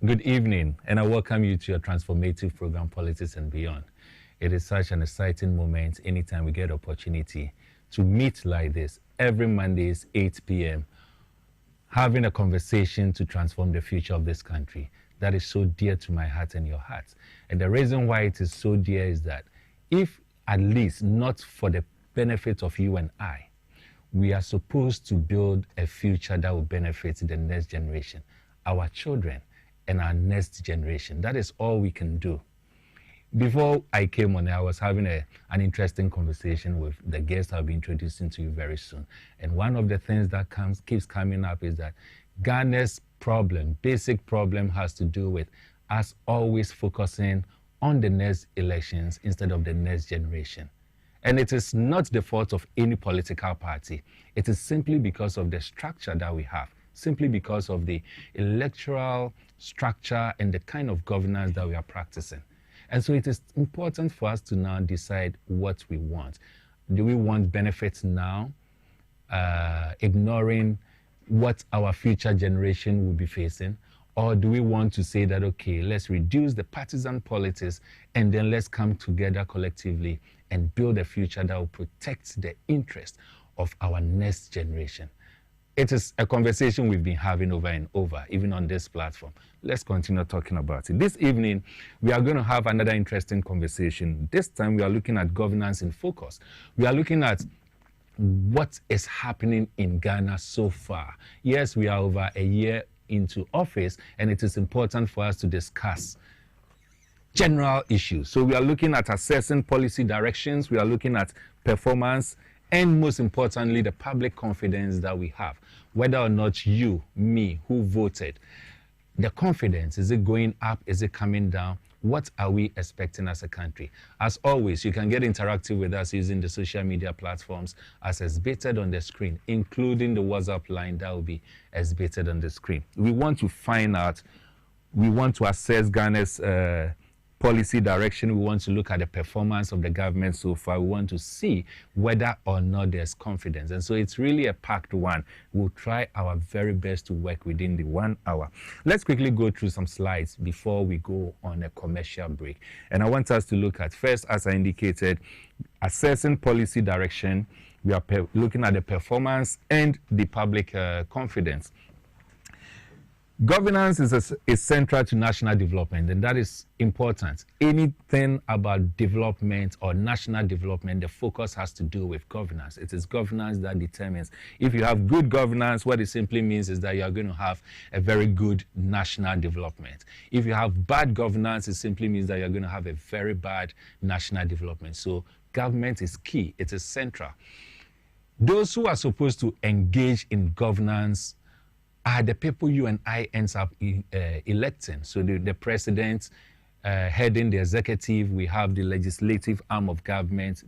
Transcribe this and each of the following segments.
Good evening, and I welcome you to your transformative program, Politics and Beyond. It is such an exciting moment anytime we get opportunity to meet like this every Mondays, 8 p.m., having a conversation to transform the future of this country. That is so dear to my heart and your heart. And the reason why it is so dear is that if at least not for the benefit of you and I, we are supposed to build a future that will benefit the next generation, our children, and our next generation. That is all we can do. Before I came on, I was having an interesting conversation with the guest I'll be introducing to you very soon. And one of the things that keeps coming up is that Ghana's basic problem, has to do with us always focusing on the next elections instead of the next generation. And it is not the fault of any political party. It is simply because of the structure that we have, simply because of the electoral structure and the kind of governance that we are practicing. And so it is important for us to now decide what we want. Do we want benefits now, ignoring what our future generation will be facing? Or do we want to say that, okay, let's reduce the partisan politics and then let's come together collectively and build a future that will protect the interest of our next generation? It is a conversation we've been having over and over, even on this platform. Let's continue talking about it. This evening, we are going to have another interesting conversation. This time, we are looking at governance in focus. We are looking at what is happening in Ghana so far. Yes, we are over a year into office, and it is important for us to discuss general issues. So we are looking at assessing policy directions, we are looking at performance, and most importantly, the public confidence that we have. Whether or not you, me, who voted, the confidence, is it going up, is it coming down? What are we expecting as a country? As always, you can get interactive with us using the social media platforms as exhibited on the screen, including the WhatsApp line that will be exhibited on the screen. We want to find out, we want to assess Ghana's policy direction. We want to look at the performance of the government so far. We want to see whether or not there's confidence. And so it's really a packed one. We'll try our very best to work within the 1 hour. Let's quickly go through some slides before we go on a commercial break. And I want us to look at, first, as I indicated, assessing policy direction. We are looking at the performance and the public confidence. Governance is central to national development, and that is important. Anything about development or national development, the focus has to do with governance. It is governance that determines. If you have good governance, what it simply means is that you are going to have a very good national development. If you have bad governance, it simply means that you're going to have a very bad national development. So government is key. It is central. Those who are supposed to engage in governance are the people you and I ends up electing. So the president heading the executive, we have the legislative arm of government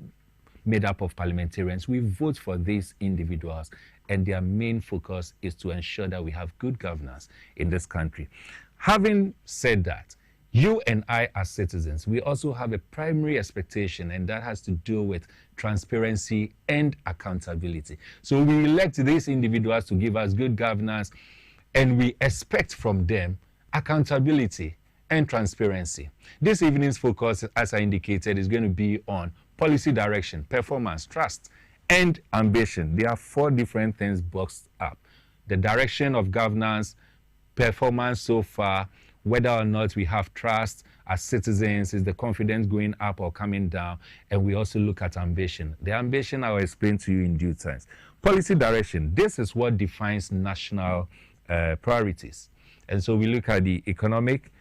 made up of parliamentarians. We vote for these individuals, and their main focus is to ensure that we have good governance in this country. Having said that, you and I as citizens, we also have a primary expectation, and that has to do with transparency and accountability. So we elect these individuals to give us good governance, and we expect from them accountability and transparency. This evening's focus, as I indicated, is going to be on policy direction, performance, trust, and ambition. There are 4 different things boxed up. The direction of governance, performance so far, whether or not we have trust as citizens, is the confidence going up or coming down, and we also look at ambition. The ambition I will explain to you in due time. Policy direction, this is what defines national priorities. And so we look at the economic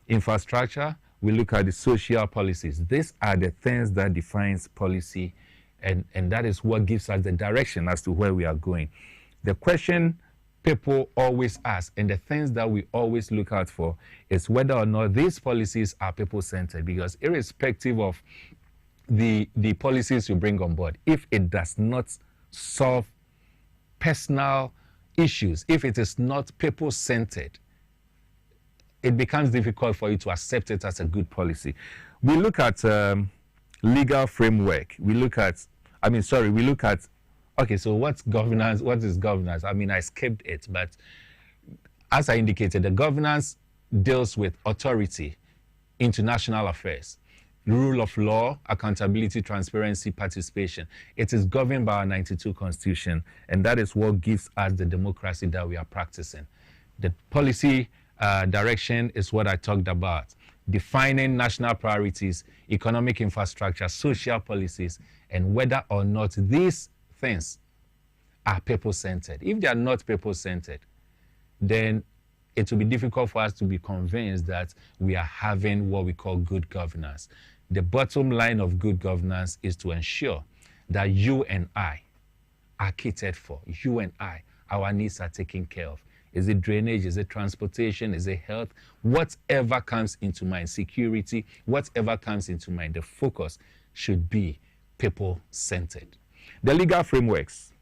infrastructure, we look at the social policies. These are the things that defines policy, and that is what gives us the direction as to where we are going. The question people always ask, and the things that we always look out for, is whether or not these policies are people-centered, because irrespective of the policies you bring on board, if it does not solve personal issues, if it is not people-centered, it becomes difficult for you to accept it as a good policy. We look at legal framework. We look at, okay, so what's governance? What is governance? I mean, I skipped it, but As I indicated, the governance deals with authority, international affairs, rule of law, accountability, transparency, participation. It is governed by our 92 Constitution, and that is what gives us the democracy that we are practicing. The policy direction is what I talked about. Defining national priorities, economic infrastructure, social policies, and whether or not these things are people-centered. If they are not people-centered, then it will be difficult for us to be convinced that we are having what we call good governance. The bottom line of good governance is to ensure that you and I are catered for. You and I, our needs are taken care of. Is it drainage? Is it transportation? Is it health? Whatever comes into mind, security, whatever comes into mind, the focus should be people-centered. The legal frameworks.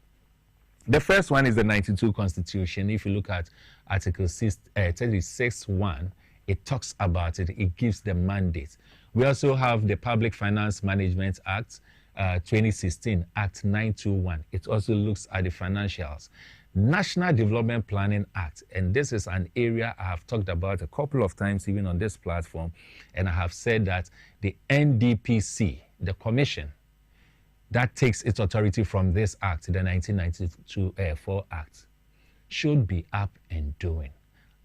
The first one is the 92 Constitution. If you look at Article 36(1), it talks about it. It gives the mandate. We also have the Public Finance Management Act, 2016, Act 921. It also looks at the financials. National Development Planning Act, and this is an area I have talked about a couple of times even on this platform, and I have said that the NDPC, the commission, that takes its authority from this act, the 1992 Act, should be up and doing.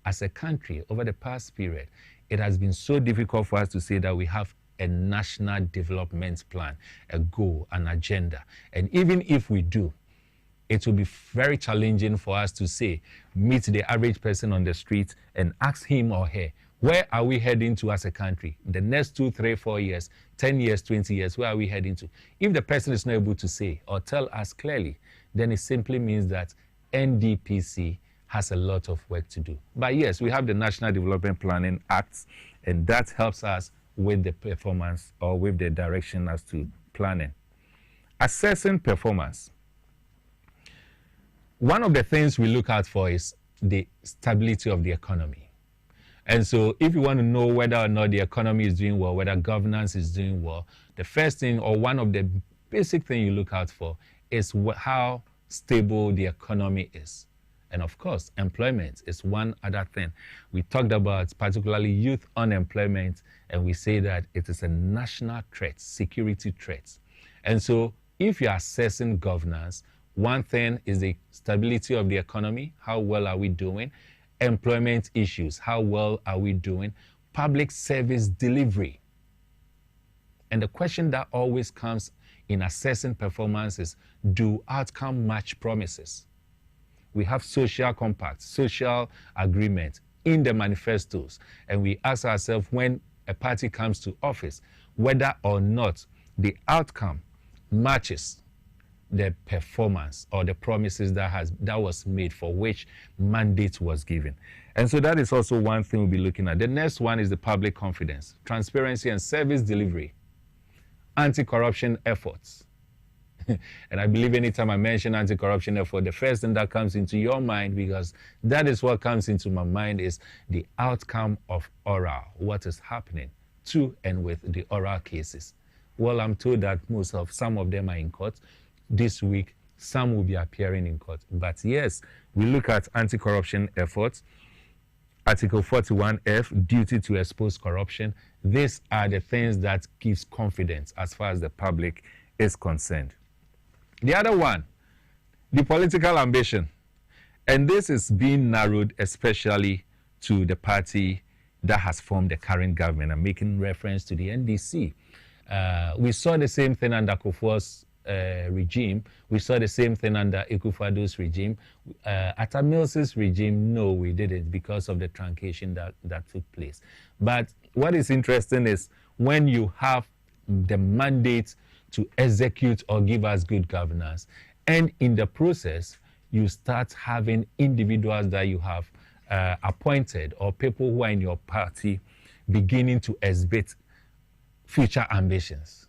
As a country, over the past period, it has been so difficult for us to say that we have a national development plan, a goal, an agenda. And even if we do, it will be very challenging for us to say, meet the average person on the street and ask him or her, where are we heading to as a country? The next 2, 3, 4 years, 10 years, 20 years, where are we heading to? If the person is not able to say or tell us clearly, then it simply means that NDPC has a lot of work to do. But yes, we have the National Development Planning Act, and that helps us with the performance or with the direction as to planning. Assessing performance. One of the things we look out for is the stability of the economy. And so if you want to know whether or not the economy is doing well, whether governance is doing well, the first thing or one of the basic things you look out for is how stable the economy is. And of course, employment is one other thing. We talked about particularly youth unemployment, and we say that it is a national threat, security threat. And so if you're assessing governance, one thing is the stability of the economy. How well are we doing? Employment issues. How well are we doing? Public service delivery. And the question that always comes in assessing performance is, do outcome match promises? We have social compacts, social agreements in the manifestos, and we ask ourselves when a party comes to office whether or not the outcome matches the performance or the promises that was made for which mandate was given. And so that is also one thing we'll be looking at. The next one is the public confidence, transparency and service delivery, anti-corruption efforts. And I believe anytime I mention anti-corruption effort, the first thing that comes into your mind, because that is what comes into my mind, is the outcome of oral, what is happening to and with the oral cases. Well, I'm told that some of them are in court. This week, some will be appearing in court. But yes, we look at anti-corruption efforts. Article 41F, duty to expose corruption. These are the things that gives confidence as far as the public is concerned. The other one, the political ambition. And this is being narrowed especially to the party that has formed the current government. I'm making reference to the NDC. We saw the same thing under Kufuor's regime. We saw the same thing under Ekufuado's regime. Atta Mills's regime, no, we didn't because of the truncation that took place. But what is interesting is when you have the mandate to execute or give us good governance, and in the process, you start having individuals that you have appointed or people who are in your party beginning to exhibit future ambitions.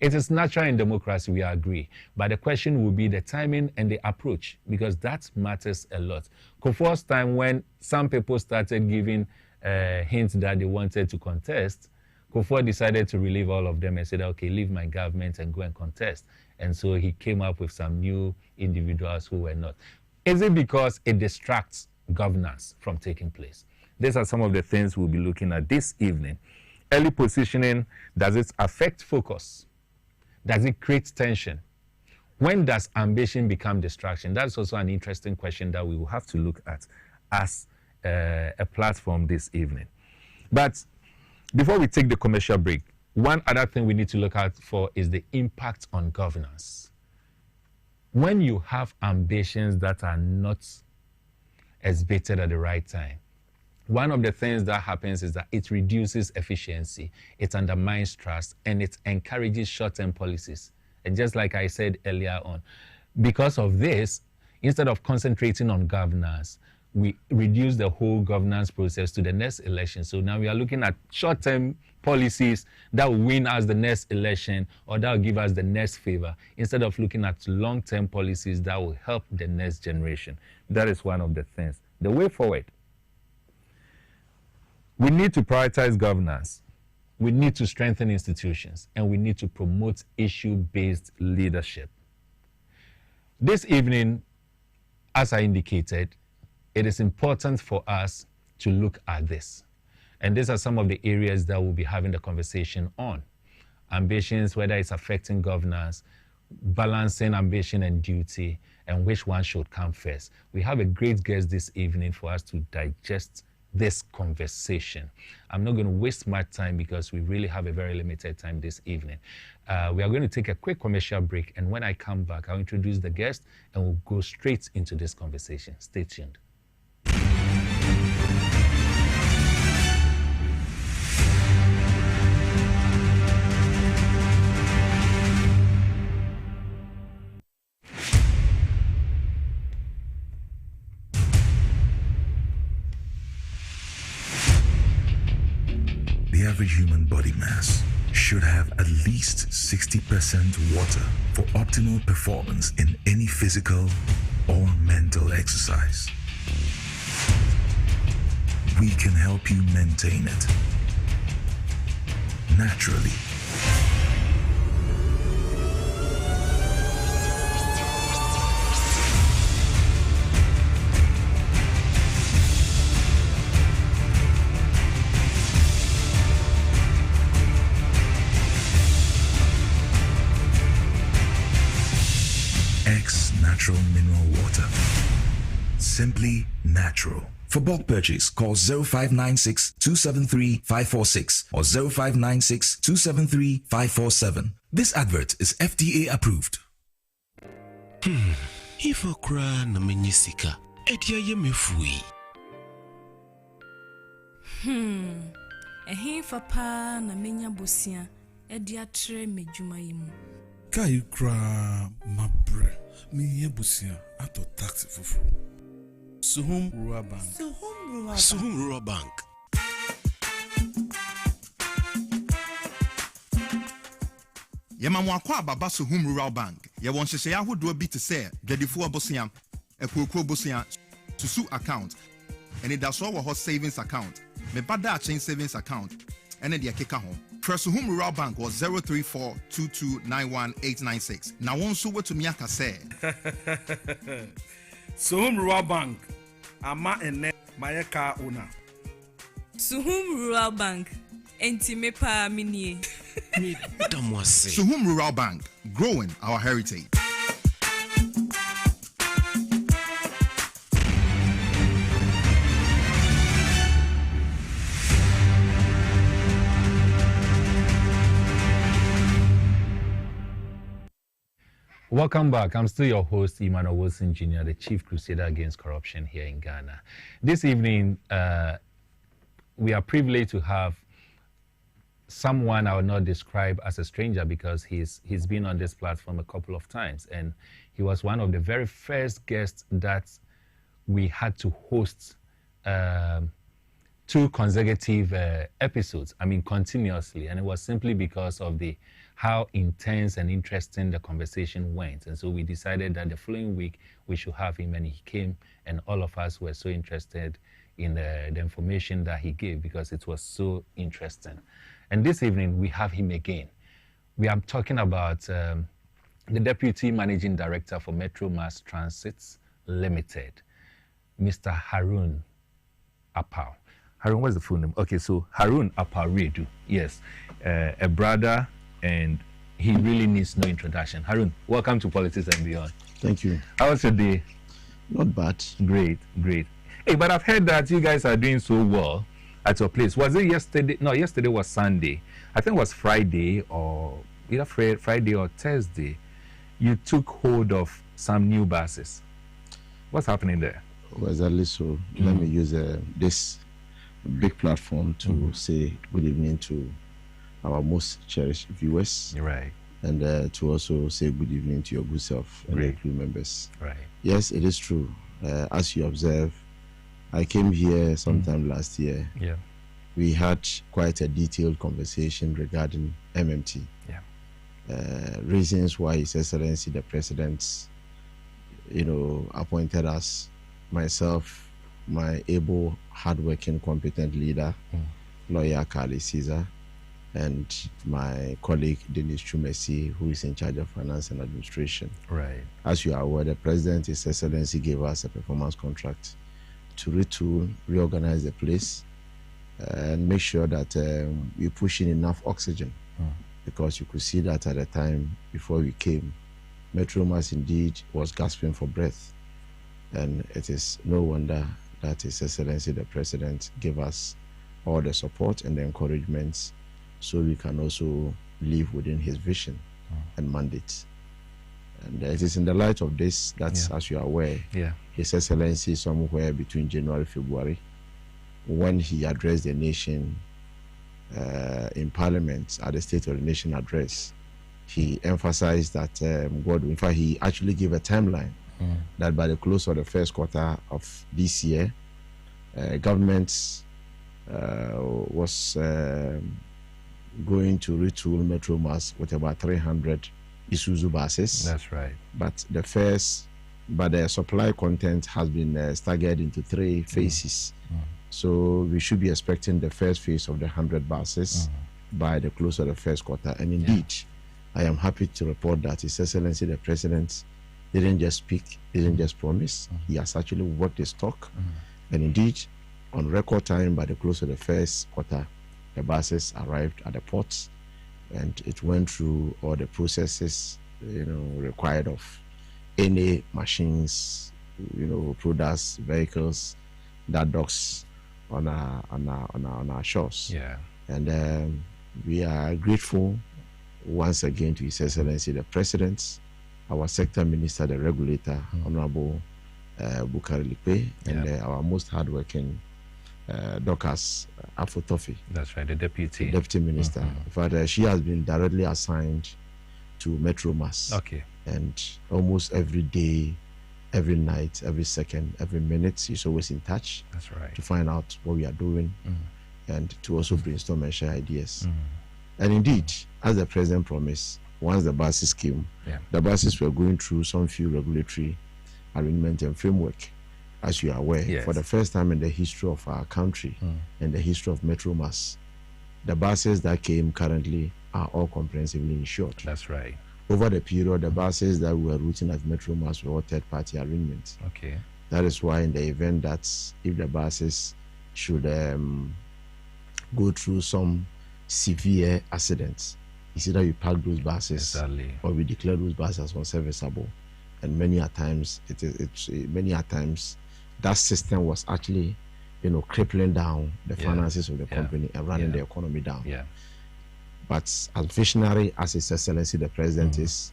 It is natural in democracy, we agree. But the question will be the timing and the approach, because that matters a lot. Kufuor's time, when some people started giving hints that they wanted to contest, Kufuor decided to relieve all of them and said, okay, leave my government and go and contest. And so he came up with some new individuals who were not. Is it because it distracts governance from taking place. These are some of the things we'll be looking at this evening. Early positioning, does it affect focus? Does it create tension? When does ambition become distraction? That's also an interesting question that we will have to look at as a platform this evening. But before we take the commercial break, one other thing we need to look out for is the impact on governance. When you have ambitions that are not exhibited at the right time, one of the things that happens is that it reduces efficiency, it undermines trust, and it encourages short-term policies. And just like I said earlier on, because of this, instead of concentrating on governance, we reduce the whole governance process to the next election. So now we are looking at short-term policies that will win us the next election or that will give us the next favor, instead of looking at long-term policies that will help the next generation. That is one of the things. The way forward, we need to prioritize governance. We need to strengthen institutions, and we need to promote issue-based leadership. This evening, as I indicated, it is important for us to look at this. And these are some of the areas that we'll be having the conversation on. Ambitions, whether it's affecting governance, balancing ambition and duty, and which one should come first. We have a great guest this evening for us to digest this conversation. I'm not going to waste my time because we really have a very limited time this evening. We are going to take a quick commercial break, and when I come back, I'll introduce the guest and we'll go straight into this conversation. Stay tuned. The average human body mass should have at least 60% water for optimal performance in any physical or mental exercise. We can help you maintain it naturally. Natural mineral water. Simply natural. For bulk purchase, call 0596 273 546 or 0596 273 547. This advert is FDA approved. If a cry na menyisika, edia ye mefui. Ehin fa na menya bosia, edia tre medwuma yimu. Kai kra mabre. Me busia ato taxi fufu. Suhum Rural Bank. Suhum Rural Bank. Yemamwa kwa baba Suhum Rural Bank. Ye won hyehyɛ ahodoɔ bi te sɛ dwadifo abosia, ekoko abosia, susu account, and it does all savings account. Me bada chain savings account, and the keka ho. Suhum Rural Bank was 034229186. Now one so what to me aka say. Suhum Rural Bank. Ama ene mayeka una. Suhum Rural Bank. Enti me pa minie. Suhum Rural Bank, growing our heritage. Welcome back. I'm still your host, Emmanuel Jr., the Chief Crusader Against Corruption here in Ghana. This evening, we are privileged to have someone I will not describe as a stranger because he's been on this platform a couple of times, and he was one of the very first guests that we had to host 2 consecutive episodes, continuously, and it was simply because of how intense and interesting the conversation went. And so we decided that the following week we should have him, and he came, and all of us were so interested in the information that he gave because it was so interesting. And this evening we have him again. We are talking about the Deputy Managing Director for Metro Mass Transit Limited, Mr. Harun Apau. Harun, what's the full name? Okay, so Harun Apau Redu. Yes, a brother, and he really needs no introduction. Harun, welcome to Politics and Beyond. Thank you. How was your day? Not bad. Great, great. Hey, but I've heard that you guys are doing so well at your place. Was it yesterday? No, yesterday was Sunday. I think it was Friday, or either Friday or Thursday. You took hold of some new buses. What's happening there? Well, exactly so. Let me use this big platform to say good evening to our most cherished viewers. Right. And to also say good evening to your good self and your crew members. Right. Yes, it is true. As you observe, I came here sometime last year. Yeah. We had quite a detailed conversation regarding MMT. Yeah. Reasons why His Excellency the President, appointed us, myself, my able, hardworking, competent leader, lawyer Carly Caesar, and my colleague Dennis Chumesi, who is in charge of finance and administration. Right. As you are aware, the President, His Excellency, gave us a performance contract to retool, reorganize the place, and make sure that we push in enough oxygen. Because you could see that at the time before we came, Metro Mass indeed was gasping for breath. And it is no wonder that His Excellency the President gave us all the support and the encouragement so we can also live within his vision and mandate. And it is in the light of this that, as you are aware, His Excellency somewhere between January and February, when he addressed the nation in Parliament at the State of the Nation address, he emphasized that in fact, he actually gave a timeline that by the close of the first quarter of this year, government was going to retool Metro Mass with about 300 Isuzu buses. That's right. But the supply content has been staggered into 3 phases. So we should be expecting the first phase of the 100 buses by the close of the first quarter. And indeed, I am happy to report that His Excellency the President didn't just speak, didn't just promise. He has actually worked his talk. And indeed, on record time, by the close of the first quarter, the buses arrived at the ports, and it went through all the processes, required of any machines, products, vehicles that docks on our shores. Yeah. And we are grateful once again to His Excellency the President, our sector minister, the regulator, Honorable Bukari Likpe, and our most hardworking Dorcas Afotofi. That's right, the deputy minister. In fact, she has been directly assigned to Metro Mass. Okay. And almost every day, every night, every second, every minute, she's always in touch. That's right. To find out what we are doing and to also brainstorm and share ideas. And indeed, as the President promised, once the buses came, the buses were going through some few regulatory arrangement and framework. As you are aware, for the first time in the history of our country and the history of Metro Mass, the buses that came currently are all comprehensively insured. That's right. Over the period, the buses that we were routing at Metro Mass were all third-party arrangements. Okay. That is why in the event that if the buses should go through some severe accidents, it's either we park those buses or we declare those buses as unserviceable. And many a times, that system was actually, crippling down the finances of the company and running the economy down. Yeah. But as visionary as His Excellency the President is,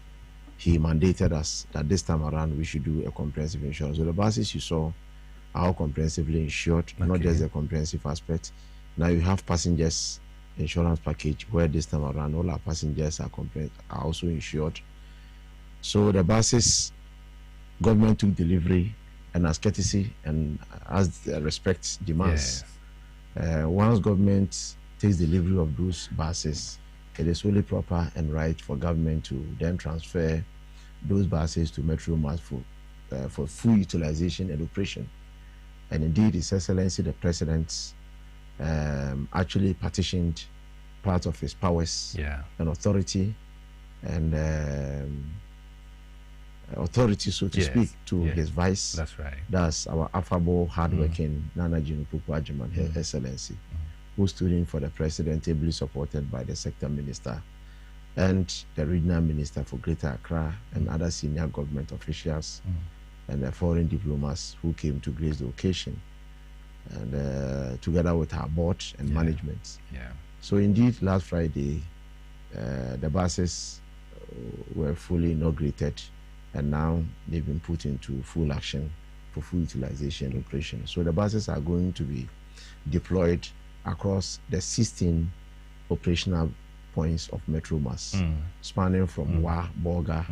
he mandated us that this time around we should do a comprehensive insurance. So the buses you saw are all comprehensively insured, not just the comprehensive aspect. Now you have passengers insurance package where this time around all our passengers are also insured. So the buses, government took delivery, and as courtesy and as respect demands, once government takes delivery of those buses, it is only proper and right for government to then transfer those buses to Metro Mass for full utilization and operation. And indeed, His Excellency the President actually partitioned part of his powers and authority and authority, so to speak, to his vice. That's right. That's our affable, hardworking Nana Jinupuku Ajiman, Her Excellency, who stood in for the president, ably supported by the sector minister and the regional minister for Greater Accra and other senior government officials and the foreign diplomats who came to grace the occasion, and together with our board and management. Yeah. So indeed, last Friday, the buses were fully inaugurated, and now they've been put into full action for full utilization and operation. So the buses are going to be deployed across the 16 operational points of Metro Mass, spanning from Wa, Boga,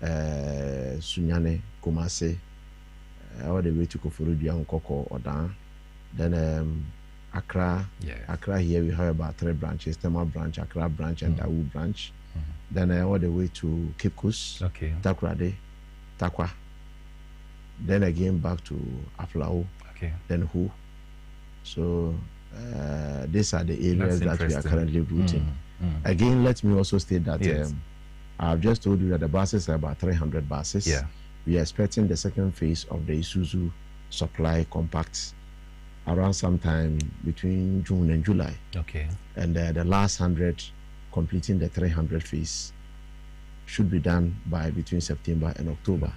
Sunyane, Kumase, all the way to Koforidua, Nkoko, Odan. Then Accra. Accra here we have about 3 branches: Tema branch, Accra branch, and Dawu branch. Then all the way to Cape Coast, Takoradi, Takwa. Then again back to Aflao, then Hu. So these are the areas that we are currently routing. Again, let me also state that I've just told you that the buses are about 300 buses. We are expecting the second phase of the Isuzu supply compact around sometime between June and July. And the last 100 completing the 300 phase should be done by between September and October.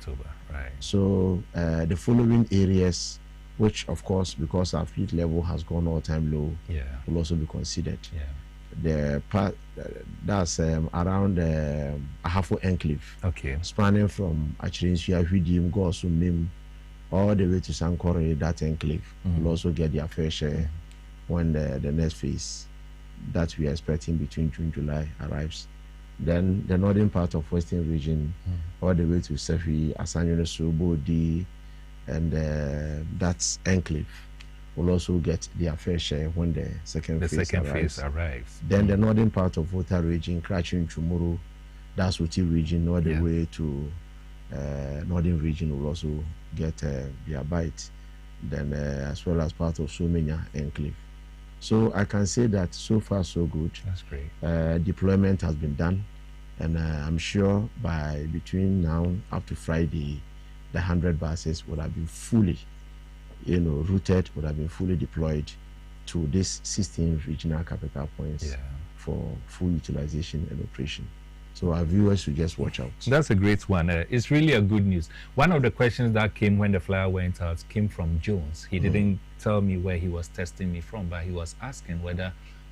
Right. So the following areas, which of course, because our fleet level has gone all-time low, will also be considered. The part that's around Ahafo Enclave, spanning from Achirinsua, Hwidim, Gosumim, all the way to Sankore. That enclave will also get their fair share when the next phase that we are expecting between June July arrives. Then the northern part of Western region, all the way to Sefi, Asanyonesu, Bodi, and that enclave will also get their fair share when the second phase arrives. Then the northern part of Volta region, Krachin, Chumuru, that's Uti region, all the way to northern region will also get their bite. Then as well as part of Sumenya enclave. So I can say that so far so good. That's great. Deployment has been done, and I'm sure by between now up to Friday, the 100 buses would have been fully, routed, would have been fully deployed to these 16 regional capital points for full utilization and operation. So our viewers should just watch out. That's a great one. It's really a good news. One of the questions that came when the flyer went out came from Jones. He didn't tell me where he was testing me from, but he was asking whether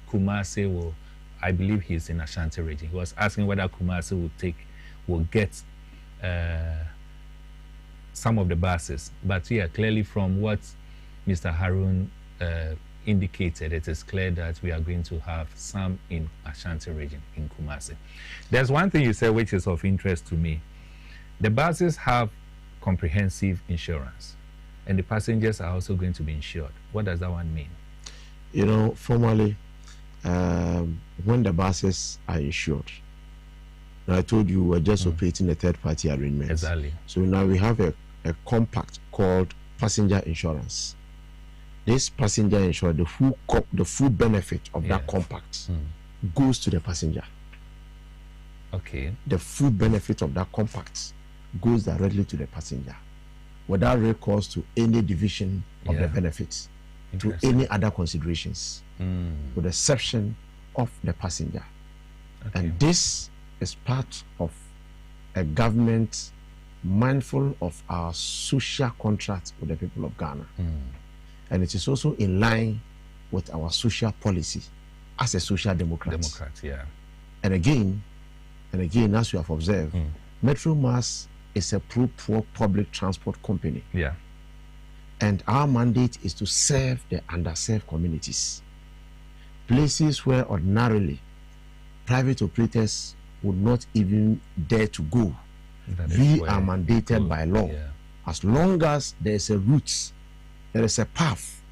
Kumasi will, I believe he's in Ashanti region. He was asking whether Kumasi will get some of the buses. But clearly from what Mr. Harun indicated, it is clear that we are going to have some in Ashanti region, in Kumasi. There's one thing you said which is of interest to me. The buses have comprehensive insurance, and the passengers are also going to be insured. What does that one mean? Formally, when the buses are insured, I told you we're just operating a third-party arrangement. Exactly. So now we have a compact called passenger insurance. This passenger insurance, the full benefit of that compact goes to the passenger. The full benefit of that compact goes directly to the passenger, without recourse to any division of the benefits, to any other considerations, with the exception of the passenger. And this is part of a government mindful of our social contract with the people of Ghana. And it is also in line with our social policy as a social democrat. And again, as you have observed, Metro Mass is a pro-poor public transport company. And our mandate is to serve the underserved communities. Places where ordinarily private operators would not even dare to go. We are mandated by law. As long as there is a route, there is a path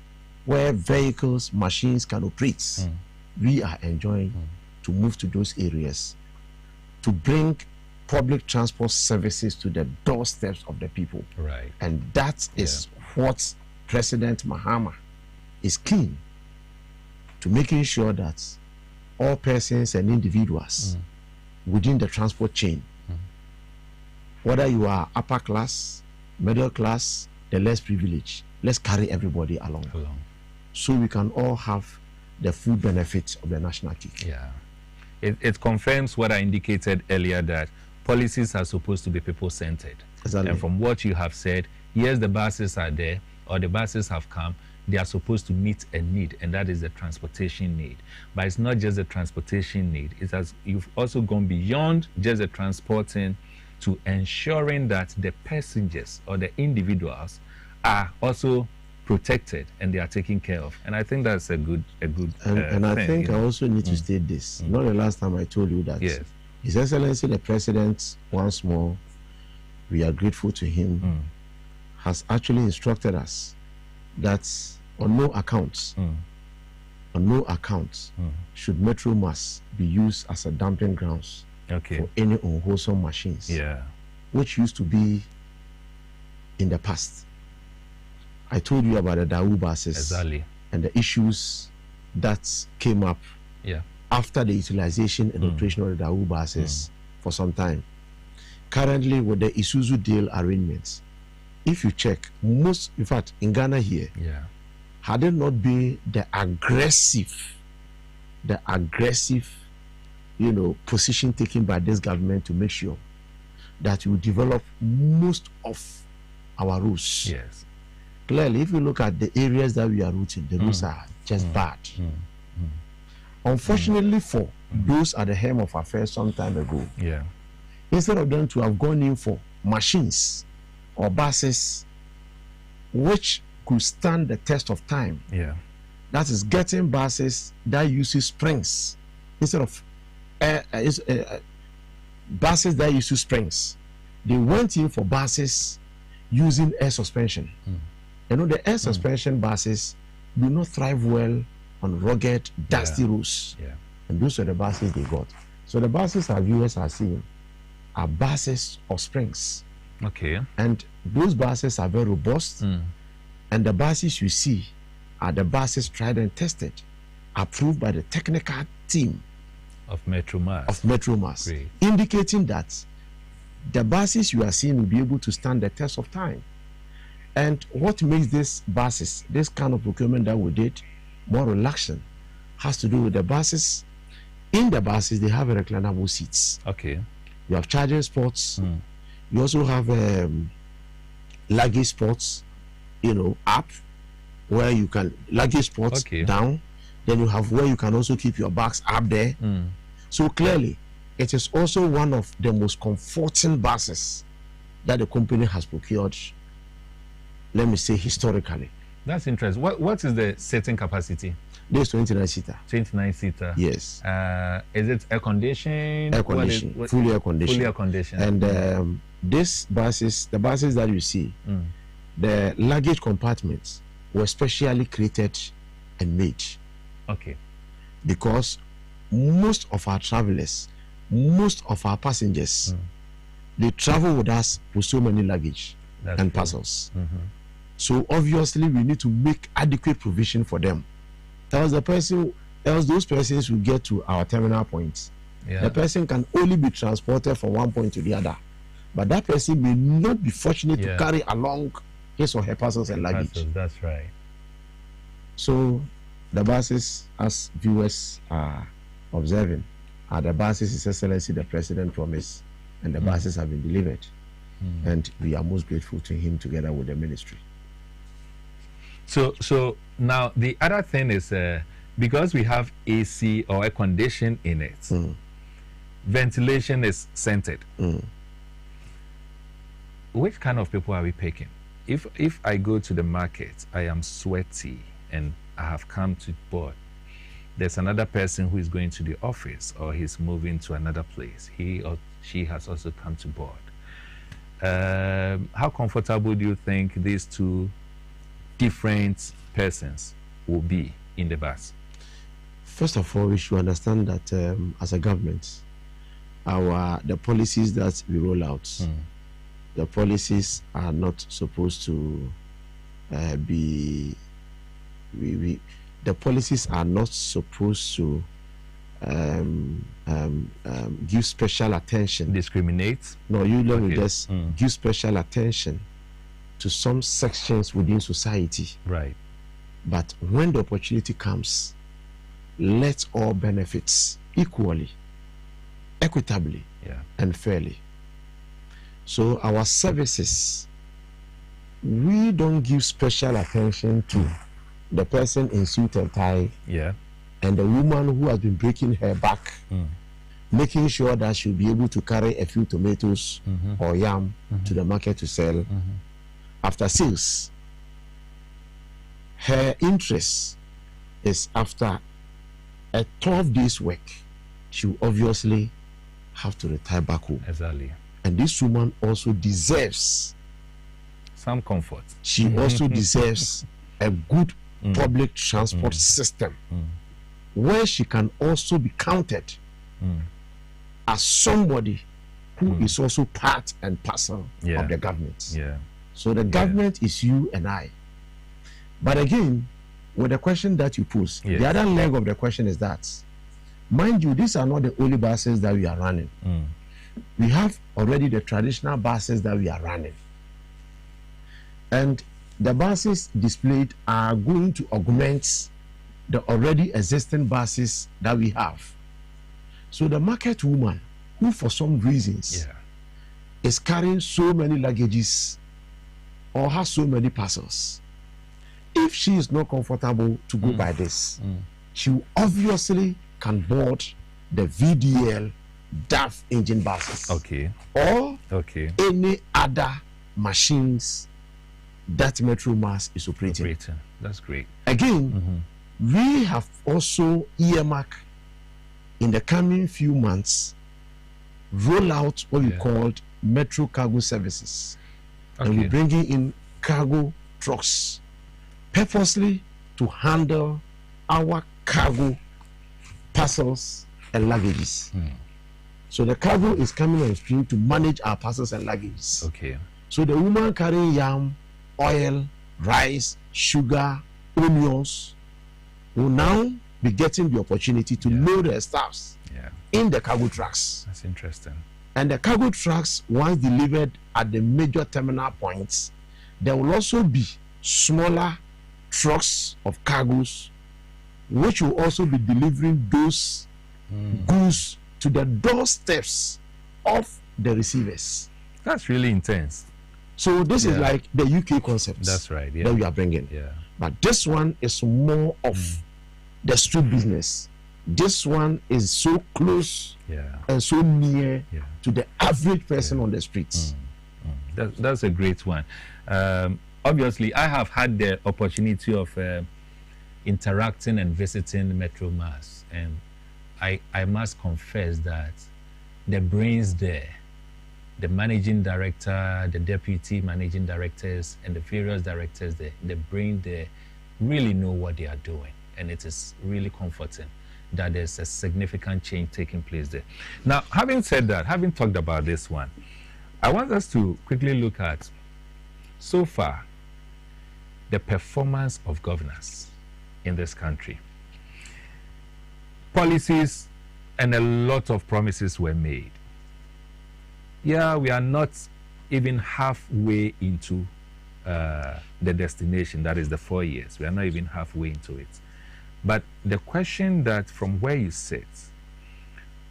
where vehicles, machines can operate, we are enjoying to move to those areas to bring public transport services to the doorsteps of the people. And that is what President Mahama is keen to, making sure that all persons and individuals within the transport chain, Whether you are upper class, middle class, the less privileged, let's carry everybody along. So we can all have the full benefits of the national cake. Yeah. It confirms what I indicated earlier, that policies are supposed to be people-centered. Exactly. And from what you have said, yes, the buses are there, or the buses have come, they are supposed to meet a need, and that is the transportation need. But it's not just the transportation need. You've also gone beyond just the transporting to ensuring that the passengers or the individuals are also protected and they are taken care of. And I think that's a good and I thing, think I also need to state this. Not the last time I told you that. Yes. His Excellency the President, once more, we are grateful to him, has actually instructed us that on no accounts, should Metro Mass be used as a dumping grounds for any unwholesome machines, which used to be in the past. I told you about the Dawu buses and the issues that came up after the utilization and operation of the Dawu buses for some time. Currently, with the Isuzu deal arrangements, if you check, most, in fact, in Ghana here, had it not been the aggressive, position taken by this government to make sure that you develop most of our routes. Yes. Clearly, if you look at the areas that we are routing, the routes are just bad. Unfortunately for those at the helm of affairs some time ago, instead of them to have gone in for machines or buses which could stand the test of time, that is getting buses that uses springs instead of buses that use springs, they went in for buses using air suspension. You know, the air suspension buses do not thrive well on rugged, dusty roads. And those are the buses they got. So the buses our viewers are seeing are buses of springs. And those buses are very robust. And the buses you see are the buses tried and tested, approved by the technical team of Metro Mass. Great. Indicating that the buses you are seeing will be able to stand the test of time. And what makes these buses, this kind of procurement that we did, more relaxing, has to do with the buses. In the buses, they have reclinable seats. You have charging spots. You also have luggage spots, up where you can luggage spots down. Then you have where you can also keep your bags up there. So clearly, it is also one of the most comforting buses that the company has procured, let me say, historically. That's interesting. What is the seating capacity? This 29-seater. 29-seater. Yes. Is it air conditioned? Air conditioned. Fully air conditioned. Fully air conditioned. And these buses, the buses that you see, the luggage compartments were specially created and made. Because most of our travelers, most of our passengers, they travel with us with so many luggage and parcels. So obviously we need to make adequate provision for them. Else those persons will get to our terminal points. The person can only be transported from one point to the other, but that person may not be fortunate to carry along his or her parcels and luggage. That's right. So the buses, as viewers are observing, are the buses His Excellency the President promised, and the buses have been delivered. And we are most grateful to him together with the ministry. So now the other thing is, because we have AC or air conditioning in it, ventilation is centered. Which kind of people are we picking? If I go to the market, I am sweaty and I have come to board. There's another person who is going to the office or he's moving to another place. He or she has also come to board. How comfortable do you think these two different persons will be in the bus? First of all, we should understand that as a government, the policies that we roll out, the policies are not supposed to the policies are not supposed to give special attention. Discriminate? No, you let me just give special attention to some sections within society. Right. But when the opportunity comes, let all benefits equally, equitably, and fairly. So our services, we don't give special attention to the person in suit and tie, and the woman who has been breaking her back, making sure that she'll be able to carry a few tomatoes or yam to the market to sell after sales. Her interest is after a 12 days work, she will obviously have to retire back home. Exactly. And this woman also deserves some comfort. She also deserves a good public transport system where she can also be counted as somebody who is also part and parcel of the government. So the government is you and I. But again, with the question that you pose, the other leg of the question is that, mind you, these are not the only buses that we are running. We have already the traditional buses that we are running. And the buses displayed are going to augment the already existing buses that we have. So the market woman, who for some reasons is carrying so many luggages or has so many parcels, if she is not comfortable to go by this, she obviously can board the VDL DAF engine buses, or any other machines that Metro Mass is operating. That's great. Again, we have also earmarked in the coming few months roll out what we called Metro Cargo Services, and we're bringing in cargo trucks purposely to handle our cargo parcels and luggages. So the cargo is coming on stream to manage our parcels and luggages. So the woman carrying yam, oil, rice, sugar, onions will now be getting the opportunity to load their staffs in the cargo trucks. That's interesting. And the cargo trucks, once delivered at the major terminal points, there will also be smaller trucks of cargoes which will also be delivering those goods to the doorsteps of the receivers. That's really intense. So this is like the UK concept. That's right. That we are bringing. But this one is more of the street business. This one is so close and so near to the average person on the streets. That's a great one. Obviously, I have had the opportunity of interacting and visiting Metro Mass, and I must confess that the brains there, the managing director, the deputy managing directors, and the various directors there, the brain there really know what they are doing, and it is really comforting that there's a significant change taking place there. Now, having said that, having talked about this one, I want us to quickly look at, so far, the performance of governance in this country. Policies and a lot of promises were made. Yeah, we are not even halfway into the destination, that is the 4 years. We are not even halfway into it. But the question that from where you sit,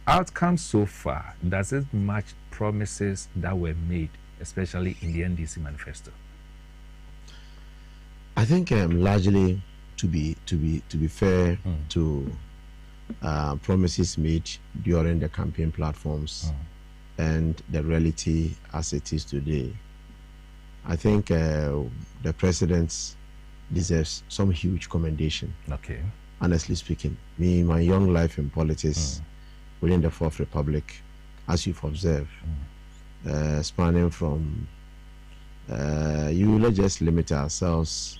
outcomes so far, does it match promises that were made, especially in the NDC manifesto? I think largely to be fair to promises made during the campaign platforms and the reality as it is today, I think the president deserves some huge commendation. Honestly speaking, me, my young life in politics within the Fourth Republic, as you've observed, spanning from let's just limit ourselves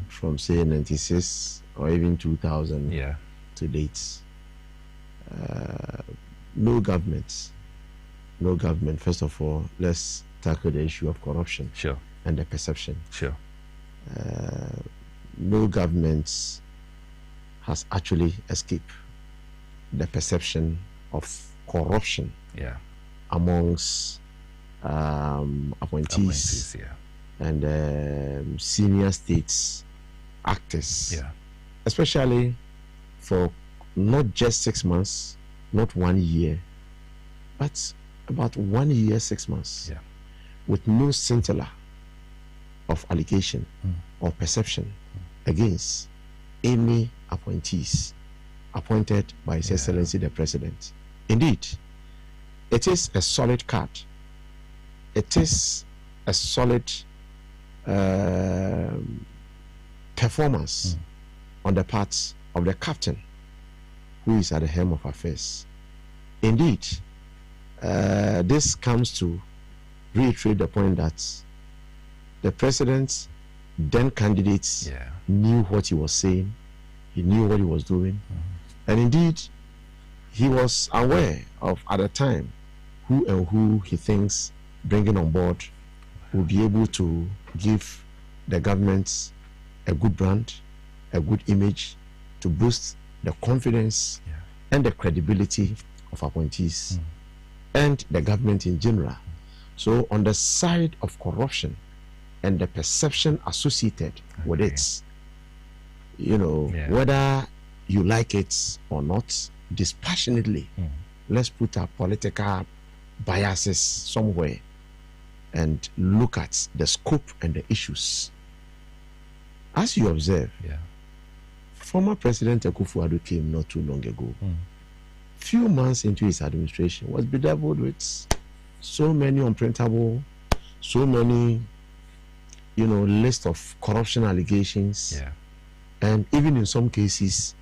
from say 96 or even 2000 to dates. No government. First of all, let's tackle the issue of corruption and the perception. No government has actually escaped the perception of corruption amongst appointees and senior states actors, especially for not just 6 months, not 1 year, but about 1 year, 6 months, with no scintilla of allegation or perception against any appointees appointed by His Excellency the President. Indeed, it is a solid card. It is a solid performance on the part of the captain who is at the helm of affairs. Indeed, this comes to reiterate the point that the president, then candidates, knew what he was saying, he knew what he was doing, and indeed, he was aware of, at the time, who and who he thinks bringing on board will be able to give the government a good brand, a good image, to boost the confidence and the credibility of appointees and the government in general. So on the side of corruption and the perception associated with it, you know, whether you like it or not, dispassionately, let's put our political biases somewhere and look at the scope and the issues. As you observe, former President Akufo-Addo came not too long ago. Few months into his administration, was bedeviled with so many unprintable, so many, you know, list of corruption allegations, and even in some cases,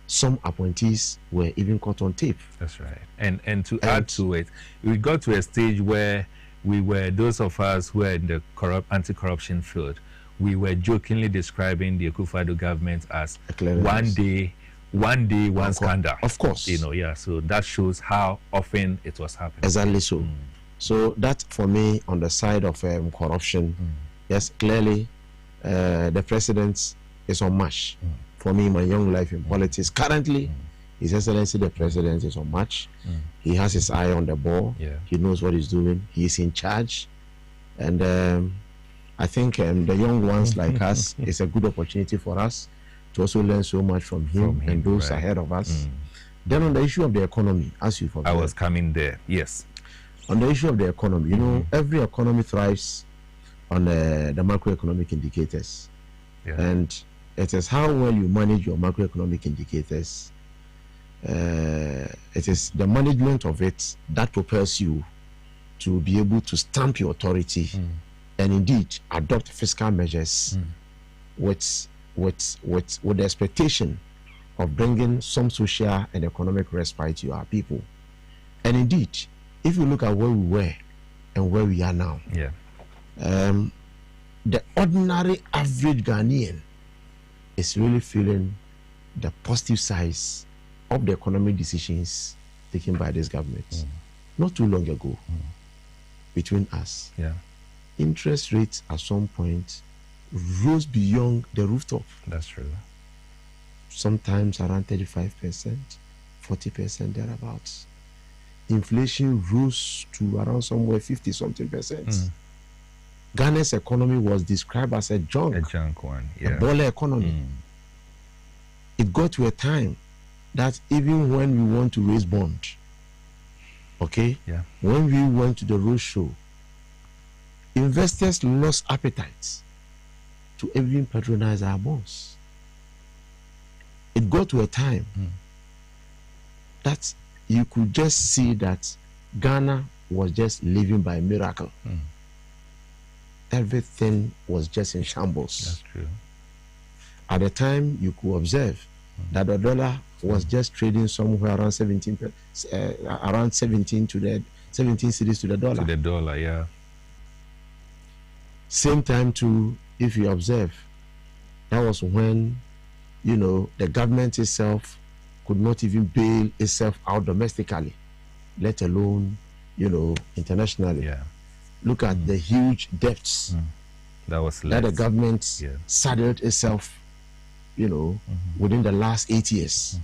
some appointees were even caught on tape. That's right. And to add to it, we got to a stage where we were, those of us who are in the anti-corruption field, we were jokingly describing the Akufo-Addo government as one day, one scandal. Of course. You know, so that shows how often it was happening. Exactly so. So that, for me, on the side of corruption, yes, clearly, the president is on match. For me, my young life in politics, currently, His Excellency the President is on match. He has his eye on the ball. He knows what he's doing. He is in charge. And I think the young ones like us, it's a good opportunity for us to also learn so much from him and those ahead of us. Then on the issue of the economy, as you've observed, I was coming there, yes. On the issue of the economy, you know, every economy thrives on the macroeconomic indicators. And it is how well you manage your macroeconomic indicators. It is the management of it that propels you to be able to stamp your authority and indeed adopt fiscal measures with the expectation of bringing some social and economic respite to our people. And indeed, if you look at where we were and where we are now, the ordinary average Ghanaian is really feeling the positive sides of the economic decisions taken by this government. Not too long ago, between us, interest rates at some point rose beyond the rooftop. That's true. Sometimes around 35%, 40% thereabouts. Inflation rose to around somewhere 50-something percent. Ghana's economy was described as a junk one, a baller economy. It got to a time that even when we want to raise bond, when we went to the roadshow, investors lost appetite to even patronize our bonds. It got to a time that you could just see that Ghana was just living by miracle. Everything was just in shambles. That's true. At the time, you could observe that the dollar was just trading somewhere around 17 to the 17 cedis to the dollar. To the dollar, Same time too, if you observe, that was when, you know, the government itself could not even bail itself out domestically, let alone, you know, internationally. Look at the huge debts that the government saddled itself, you know, within the last 8 years.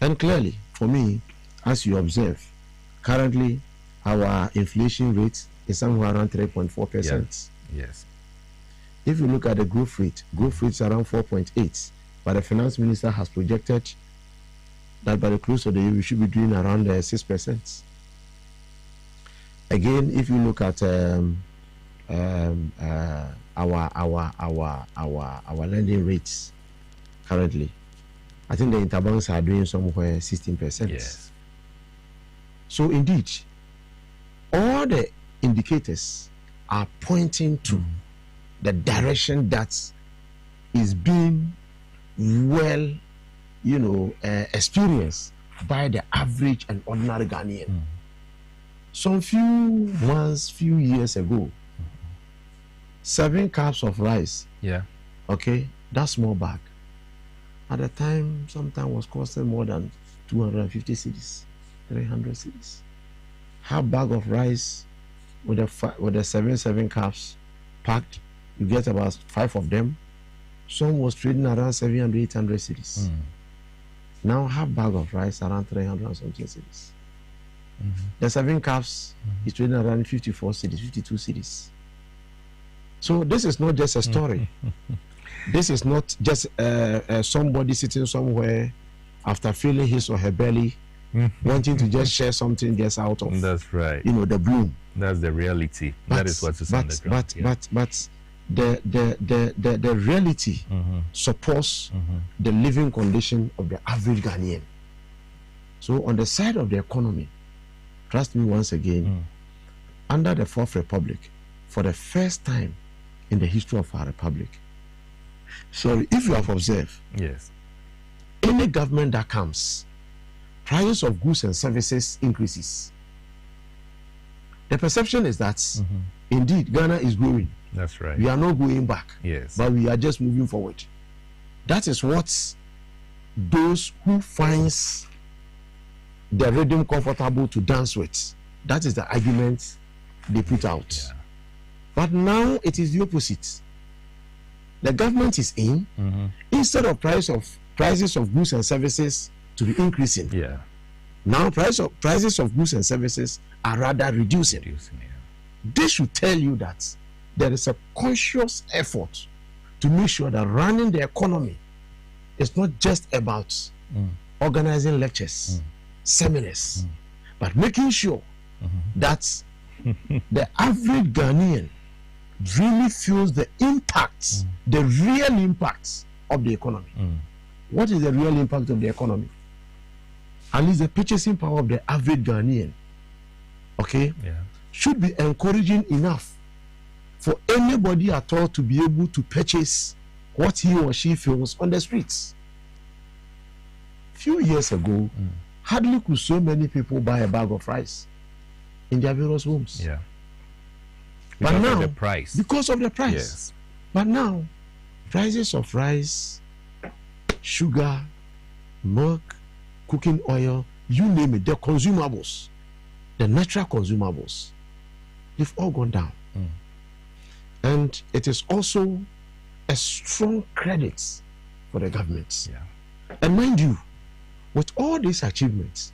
And clearly, for me, as you observe, currently our inflation rate is somewhere around 3.4%. Yes. If you look at the growth rate is around 4.8%. But the finance minister has projected that by the close of the year we should be doing around 6%. Again, if you look at our lending rates currently, I think the interbanks are doing somewhere 16%. Yes. So indeed, all the indicators are pointing to the direction that is being well, experienced by the average and ordinary Ghanaian. Some few years ago, 7 cups of rice. Yeah. Okay, that small bag. At the time, sometimes was costing more than 250 cedis, 300 cedis. Half bag of rice with the 7 cups packed, you get about 5 of them. Some was trading around 700, 800 cedis. Now half bag of rice around 300 and something cedis. The 7 cups is trading around 54 cedis, 52 cedis. So this is not just a story. This is not just somebody sitting somewhere after filling his or her belly, wanting to just share something just out of. That's right. The bloom. That's the reality. That is what is on the ground. But the reality supports the living condition of the average Ghanaian. So on the side of the economy, trust me once again, under the Fourth Republic, for the first time in the history of our republic, so if you have observed, yes, any government that comes, prices of goods and services increases. The perception is that indeed Ghana is growing. That's right. We are not going back. Yes. But we are just moving forward. That is what those who finds the rhythm comfortable to dance with, that is the argument they put out. Yeah. But now it is the opposite. The government is in, instead of prices of goods and services to be increasing. Yeah. Now prices of goods and services are rather reducing. This should tell you that there is a conscious effort to make sure that running the economy is not just about organizing lectures, seminars, but making sure that the average Ghanaian really feels the impact, the real impact of the economy. What is the real impact of the economy? At least the purchasing power of the average Ghanaian, should be encouraging enough for anybody at all to be able to purchase what he or she feels on the streets. Few years ago, hardly could so many people buy a bag of rice in their various homes. Yeah. But now, of the price. Because of the price. Yes. But now, prices of rice, sugar, milk, cooking oil, you name it, the consumables, the natural consumables, they've all gone down. And it is also a strong credit for the government. Yeah. And mind you, with all these achievements,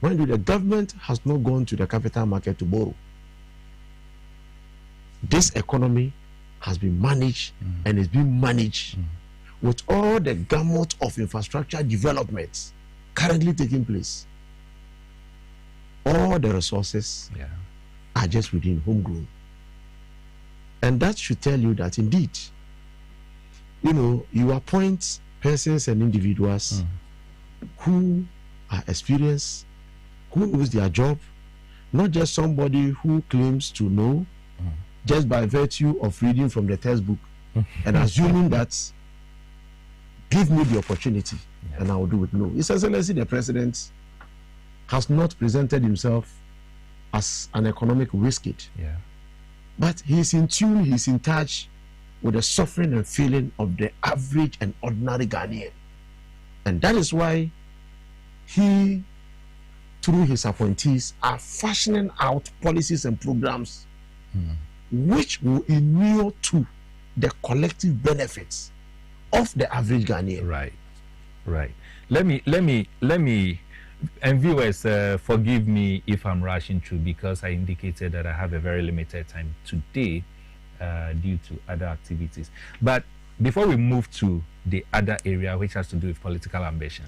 mind you, the government has not gone to the capital market to borrow. This economy has been managed and is being managed with all the gamut of infrastructure developments currently taking place. All the resources are just within homegrown. And that should tell you that indeed, you appoint persons and individuals who are experienced, who knows their job, not just somebody who claims to know just by virtue of reading from the textbook and assuming that give me the opportunity and I will do it. No. His Excellency the President has not presented himself as an economic wizard. Yeah. But he's in tune, he's in touch with the suffering and feeling of the average and ordinary Ghanaian. And that is why he, through his appointees, are fashioning out policies and programs which will inure to the collective benefits of the average Ghanaian. Right. Right. Let me, and viewers, forgive me if I'm rushing through because I indicated that I have a very limited time today due to other activities. But before we move to the other area, which has to do with political ambition,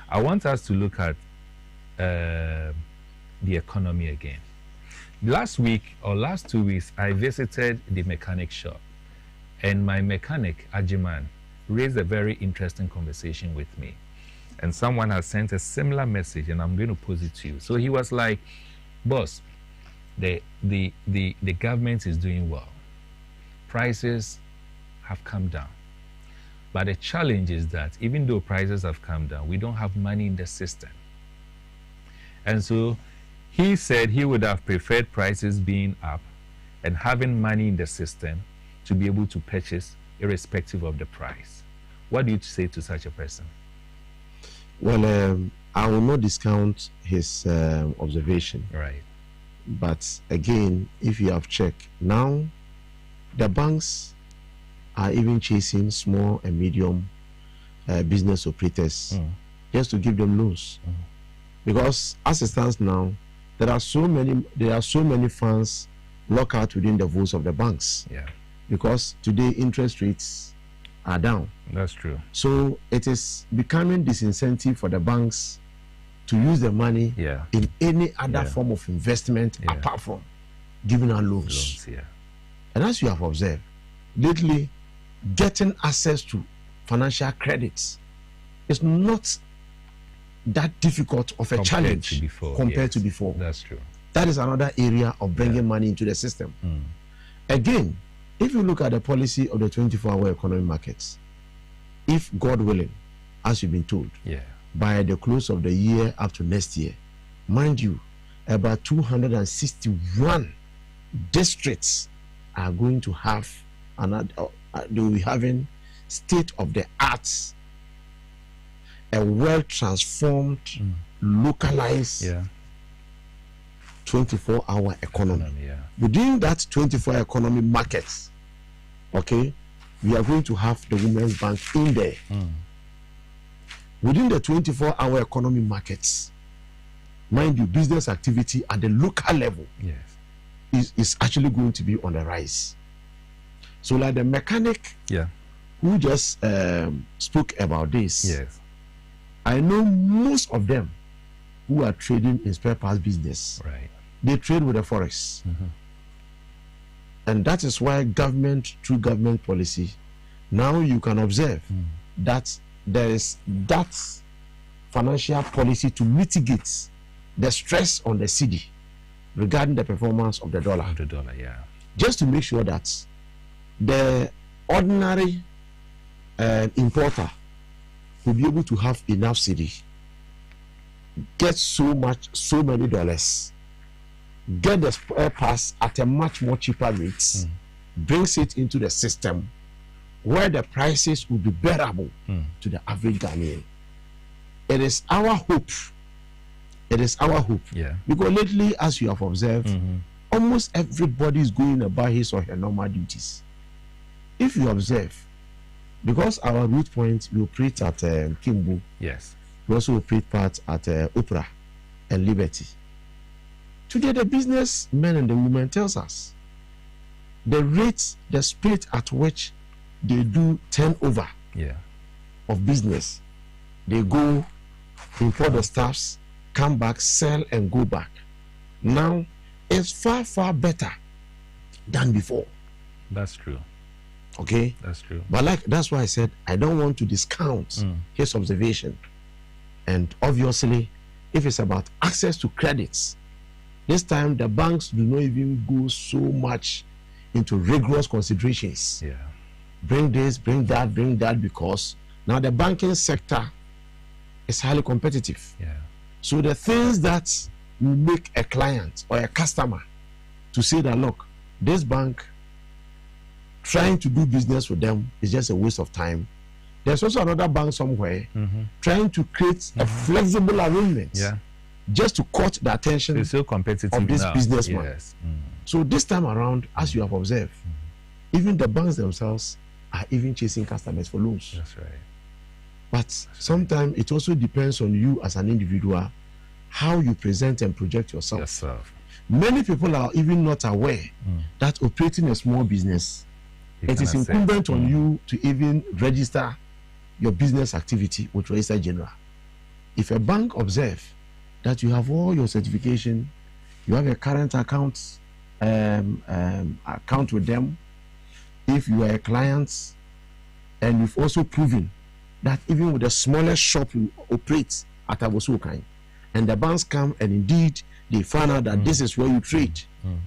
I want us to look at the economy again. Last week or last 2 weeks, I visited the mechanic shop, and my mechanic, Ajiman, raised a very interesting conversation with me. And someone has sent a similar message, and I'm going to pose it to you. So he was like, boss, the government is doing well. Prices have come down. But the challenge is that even though prices have come down, we don't have money in the system. And so he said he would have preferred prices being up and having money in the system to be able to purchase irrespective of the price. What do you say to such a person? Well, I will not discount his observation. Right. But again, if you have checked, now the banks are even chasing small and medium business operators just to give them loans. Because as it stands now, there are so many funds locked out within the vaults of the banks. Yeah. Because today interest rates are down. That's true. So it is becoming disincentive for the banks to use the money in any other form of investment apart from giving out loans. And as you have observed, lately, getting access to financial credits is not that difficult of a challenge compared to before. That's true. That is another area of bringing money into the system. Again, if you look at the policy of the 24-hour economy markets, if God willing, as you've been told, by the close of the year up to next year, mind you, about 261 districts are going to have they will be having state-of-the-art, a well-transformed, localized 24-hour economy. Within that 24-hour economy market, okay, we are going to have the Women's Bank in there. Within the 24-hour economy markets, mind you, business activity at the local level is actually going to be on the rise. So like the mechanic who just spoke about this, I know most of them who are trading in spare parts business, they trade with the forex. And that is why government, through government policy, now you can observe that there is that financial policy to mitigate the stress on the cedi regarding the performance of the dollar. Just to make sure that the ordinary importer will be able to have enough cedi, get so many dollars, get the spare parts at a much more cheaper rate, brings it into the system where the prices will be bearable to the average Ghanaian. It is our hope. It is our hope. Because lately, as you have observed, almost everybody is going about his or her normal duties. If you observe, because our root point, we operate at Kimbu. We also operate part at Opera and Liberty. Today, the businessmen and the women tells us the rates, the speed at which they do turnover of business. They go, import the staffs, come back, sell, and go back. Now, it's far, far better than before. That's true. Okay? That's true. But that's why I said I don't want to discount his observation. And obviously, if it's about access to credits, this time the banks do not even go so much into rigorous considerations. Bring this, bring that, because now the banking sector is highly competitive. So the things that will make a client or a customer to say that, look, this bank, trying to do business with them is just a waste of time. There's also another bank somewhere trying to create a flexible arrangement just to cut the attention so competitive of this now. businessman. So this time around, as you have observed, even the banks themselves are even chasing customers for loans. That's right. But sometimes it also depends on you as an individual, how you present and project yourself. Many people are even not aware that operating a small business, it is incumbent on you to even register your business activity with Register General. If a bank observe that you have all your certification, you have a current account with them, if you are a client, and you've also proven that even with the smallest shop you operate at Abosukai, and the banks come and indeed they find out that this is where you trade,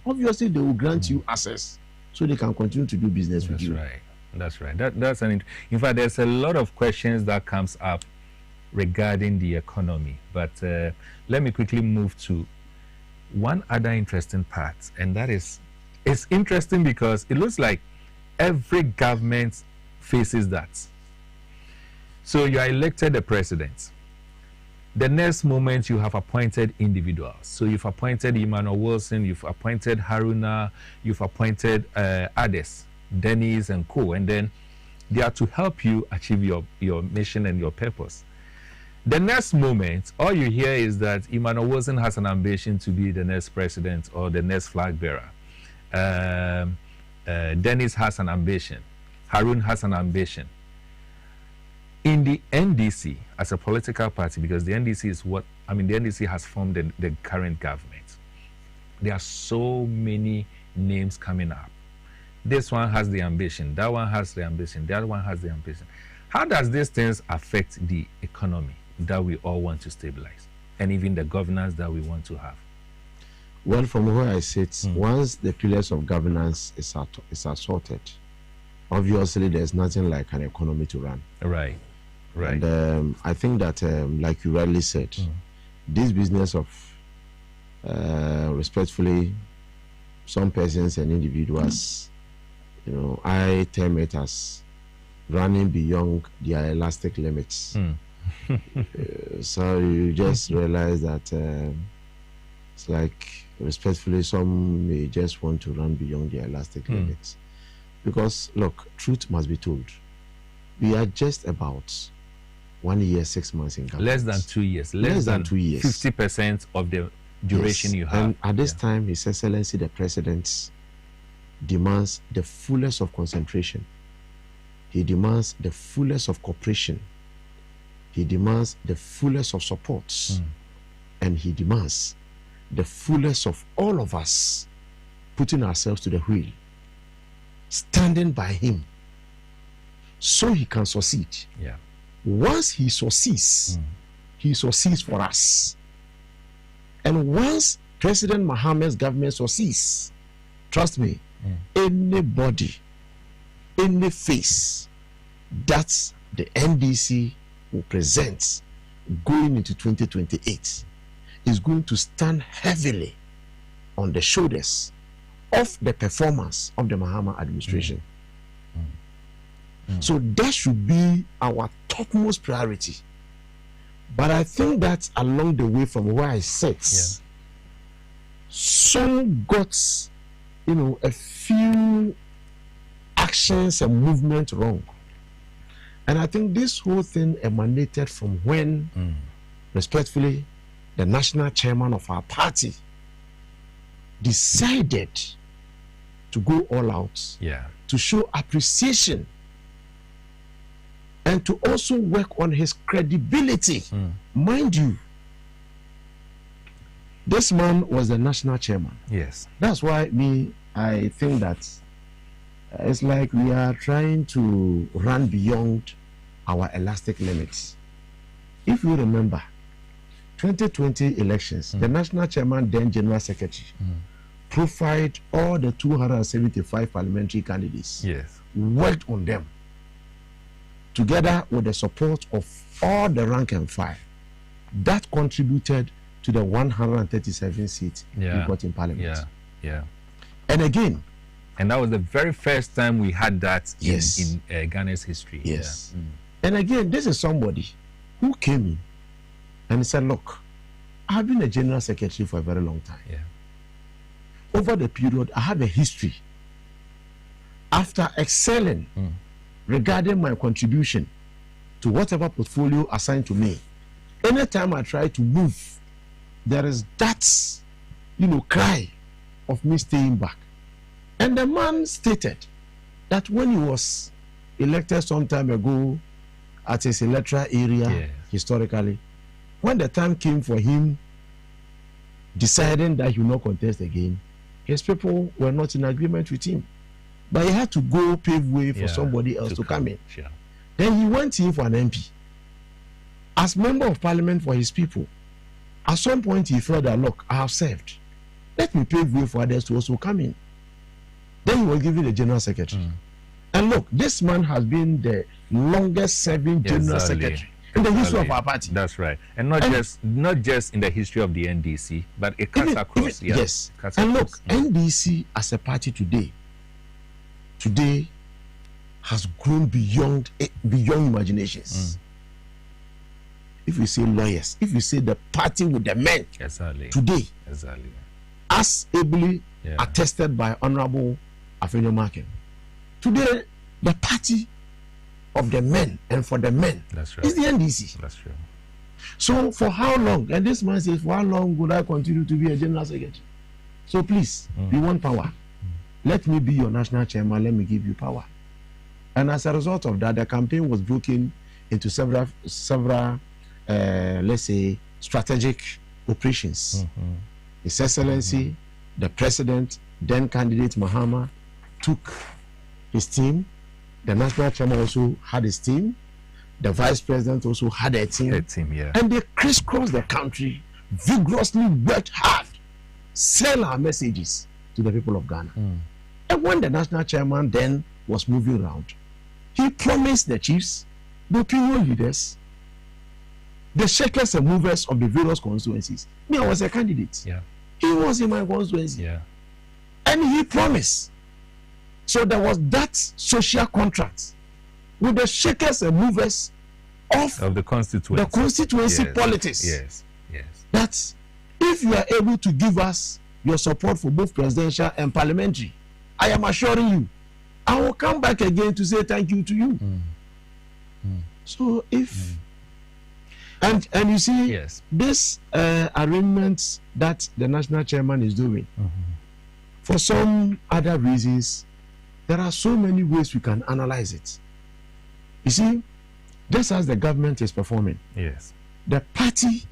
obviously they will grant you access so they can continue to do business with you. That's right. That's in fact, there's a lot of questions that comes up regarding the economy, but let me quickly move to one other interesting part, and that is, it's interesting because it looks like every government faces that. So you are elected the president. The next moment you have appointed individuals. So you've appointed Emmanuel Wilson, you've appointed Haruna, you've appointed others, Dennis and co. And then they are to help you achieve your mission and your purpose. The next moment, all you hear is that Emmanuel Wilson has an ambition to be the next president or the next flag bearer. Dennis has an ambition. Harun has an ambition. In the NDC, as a political party, because the NDC is the NDC has formed the current government. There are so many names coming up. This one has the ambition, that one has the ambition, the other one has the ambition. How does these things affect the economy that we all want to stabilize, and even the governance that we want to have? Well, from where I sit, once the pillars of governance is sorted, obviously there's nothing like an economy to run. Right. And I think that, like you rightly said, this business of respectfully, some persons and individuals, I term it as running beyond their elastic limits. So you just realize that it's like, respectfully, some may just want to run beyond their elastic limits. Because, look, truth must be told. We are just about 1 year, 6 months in government. Less than 2 years. Less than 2 years. 50% of the duration you have. And at this time, His Excellency the President demands the fullest of concentration. He demands the fullest of cooperation. He demands the fullest of support. And he demands the fullest of all of us putting ourselves to the wheel, standing by him so he can succeed. Once he succeeds for us. And once President Mohammed's government succeeds, trust me, anybody, any face that the NDC will present going into 2028 is going to stand heavily on the shoulders of the performance of the Mahama administration. So that should be our topmost priority. But I think that along the way from where I sit, some got, a few actions and movement wrong. And I think this whole thing emanated from when, respectfully, the national chairman of our party decided to go all out, to show appreciation and to also work on his credibility. Mind you, this man was the national chairman. That's why I think that it's like we are trying to run beyond our elastic limits. If you remember, 2020 elections, the national chairman, then general secretary, profiled all the 275 parliamentary candidates, worked on them, together with the support of all the rank and file. That contributed to the 137 seats we got in parliament. And again, and that was the very first time we had that in Ghana's history. And again, this is somebody who came in and said, look, I've been a general secretary for a very long time. Over the period, I have a history. After excelling regarding my contribution to whatever portfolio assigned to me. Anytime I try to move, there is that, cry of me staying back. And the man stated that when he was elected some time ago at his electoral area, historically, when the time came for him deciding that he will not contest again, his people were not in agreement with him. But he had to go pave way for somebody else to come in. Sure. Then he went in for an MP. As member of parliament for his people, at some point he felt that, look, I have served. Let me pave way for others to also come in. Then he was given the general secretary. And look, this man has been the longest serving general secretary in the history of our party. That's right. And not just in the history of the NDC, but it cuts across. Yes. And look, NDC as a party today has grown beyond imaginations. If you say lawyers, if you say the party with the men today, as ably attested by Honorable Afenyo Markin, today the party of the men and for the men is the NDC. That's true. So for how long? And this man says, for how long would I continue to be a general secretary? So please, we want power. Let me be your national chairman. Let me give you power. And as a result of that, the campaign was broken into several let's say, strategic operations. His Excellency, the President, then candidate Mahama, took his team. The national chairman also had his team. The Vice President also had a team. And they crisscrossed the country, vigorously worked hard, sell our messages to the people of Ghana. And when the national chairman then was moving around, he promised the chiefs, the opinion leaders, the shakers and movers of the various constituencies. Me, I was a candidate. He was in my constituency. And he promised. So there was that social contract with the shakers and movers of the constituency politics. That if you are able to give us your support for both presidential and parliamentary, I am assuring you, I will come back again to say thank you to you. So if and you see this arrangement that the national chairman is doing, for some other reasons, there are so many ways we can analyze it. You see, just as the government is performing, the party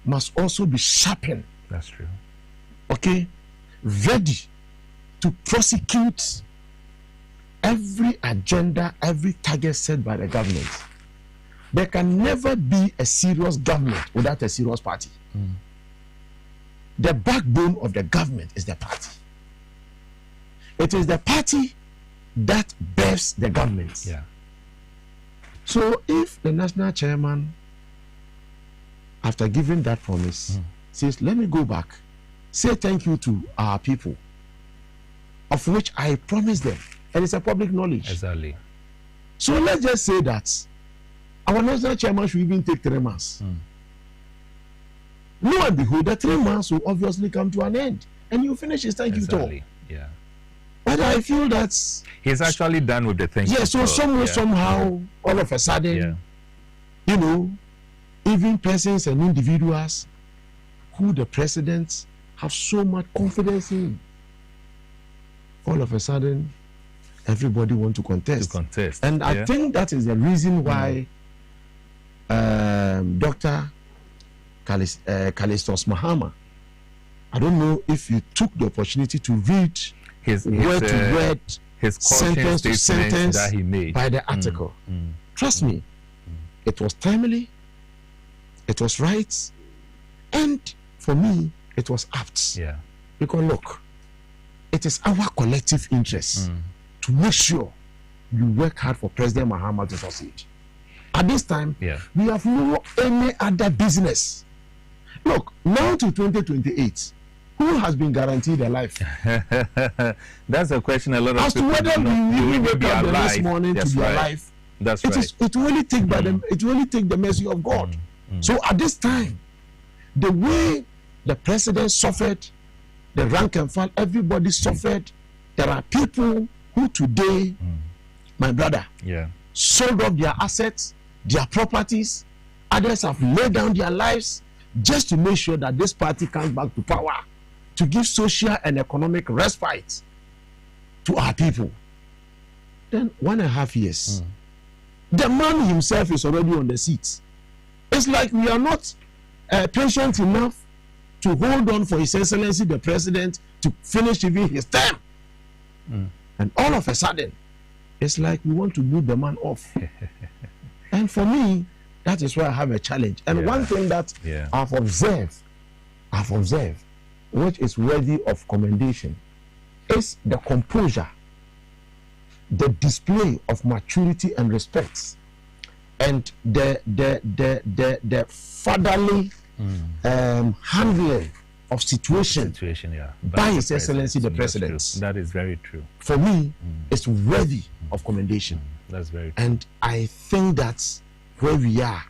must also be sharpened. That's true. Okay, ready to prosecute every agenda, every target set by the government. There can never be a serious government without a serious party. The backbone of the government is the party. It is the party that births the government. So if the national chairman, after giving that promise, says, let me go back, say thank you to our people, of which I promised them, and it's a public knowledge. So let's just say that our national chairman should even take 3 months. Lo and behold, the 3 months will obviously come to an end, and you finish his thank you talk. But I feel that he's actually done with the thing. So somehow, all of a sudden, you know, even persons and individuals who the president have so much confidence in, all of a sudden, everybody want to contest. And I think that is the reason why Dr. Callistus Mahama, I don't know if you took the opportunity to read his word to word, his sentence to sentence that he made by the article. Trust me, it was timely, it was right, and for me, it was apt. Because look, it is our collective interest to make sure you work hard for President Mahama to succeed. At this time, we have no any other business. Look, now to 2028, who has been guaranteed a life? That's a question a lot of as to whether we will wake up the next morning to be alive. It will only take by them. It will only take the mercy of God. So at this time, the way the president suffered, the rank and file, everybody suffered. There are people who today, my brother, sold off their assets, their properties. Others have laid down their lives just to make sure that this party comes back to power, to give social and economic respite to our people. Then 1.5 years, the man himself is already on the seat. It's like we are not patient enough to hold on for His Excellency the President to finish even his term. And all of a sudden, it's like we want to move the man off. And for me, that is why I have a challenge. And one thing that I've observed, which is worthy of commendation, is the composure, the display of maturity and respect, and the fatherly handling of situation by His Excellency the President. That is very true. For me, it's worthy of commendation. That's very true. And I think that's where we are.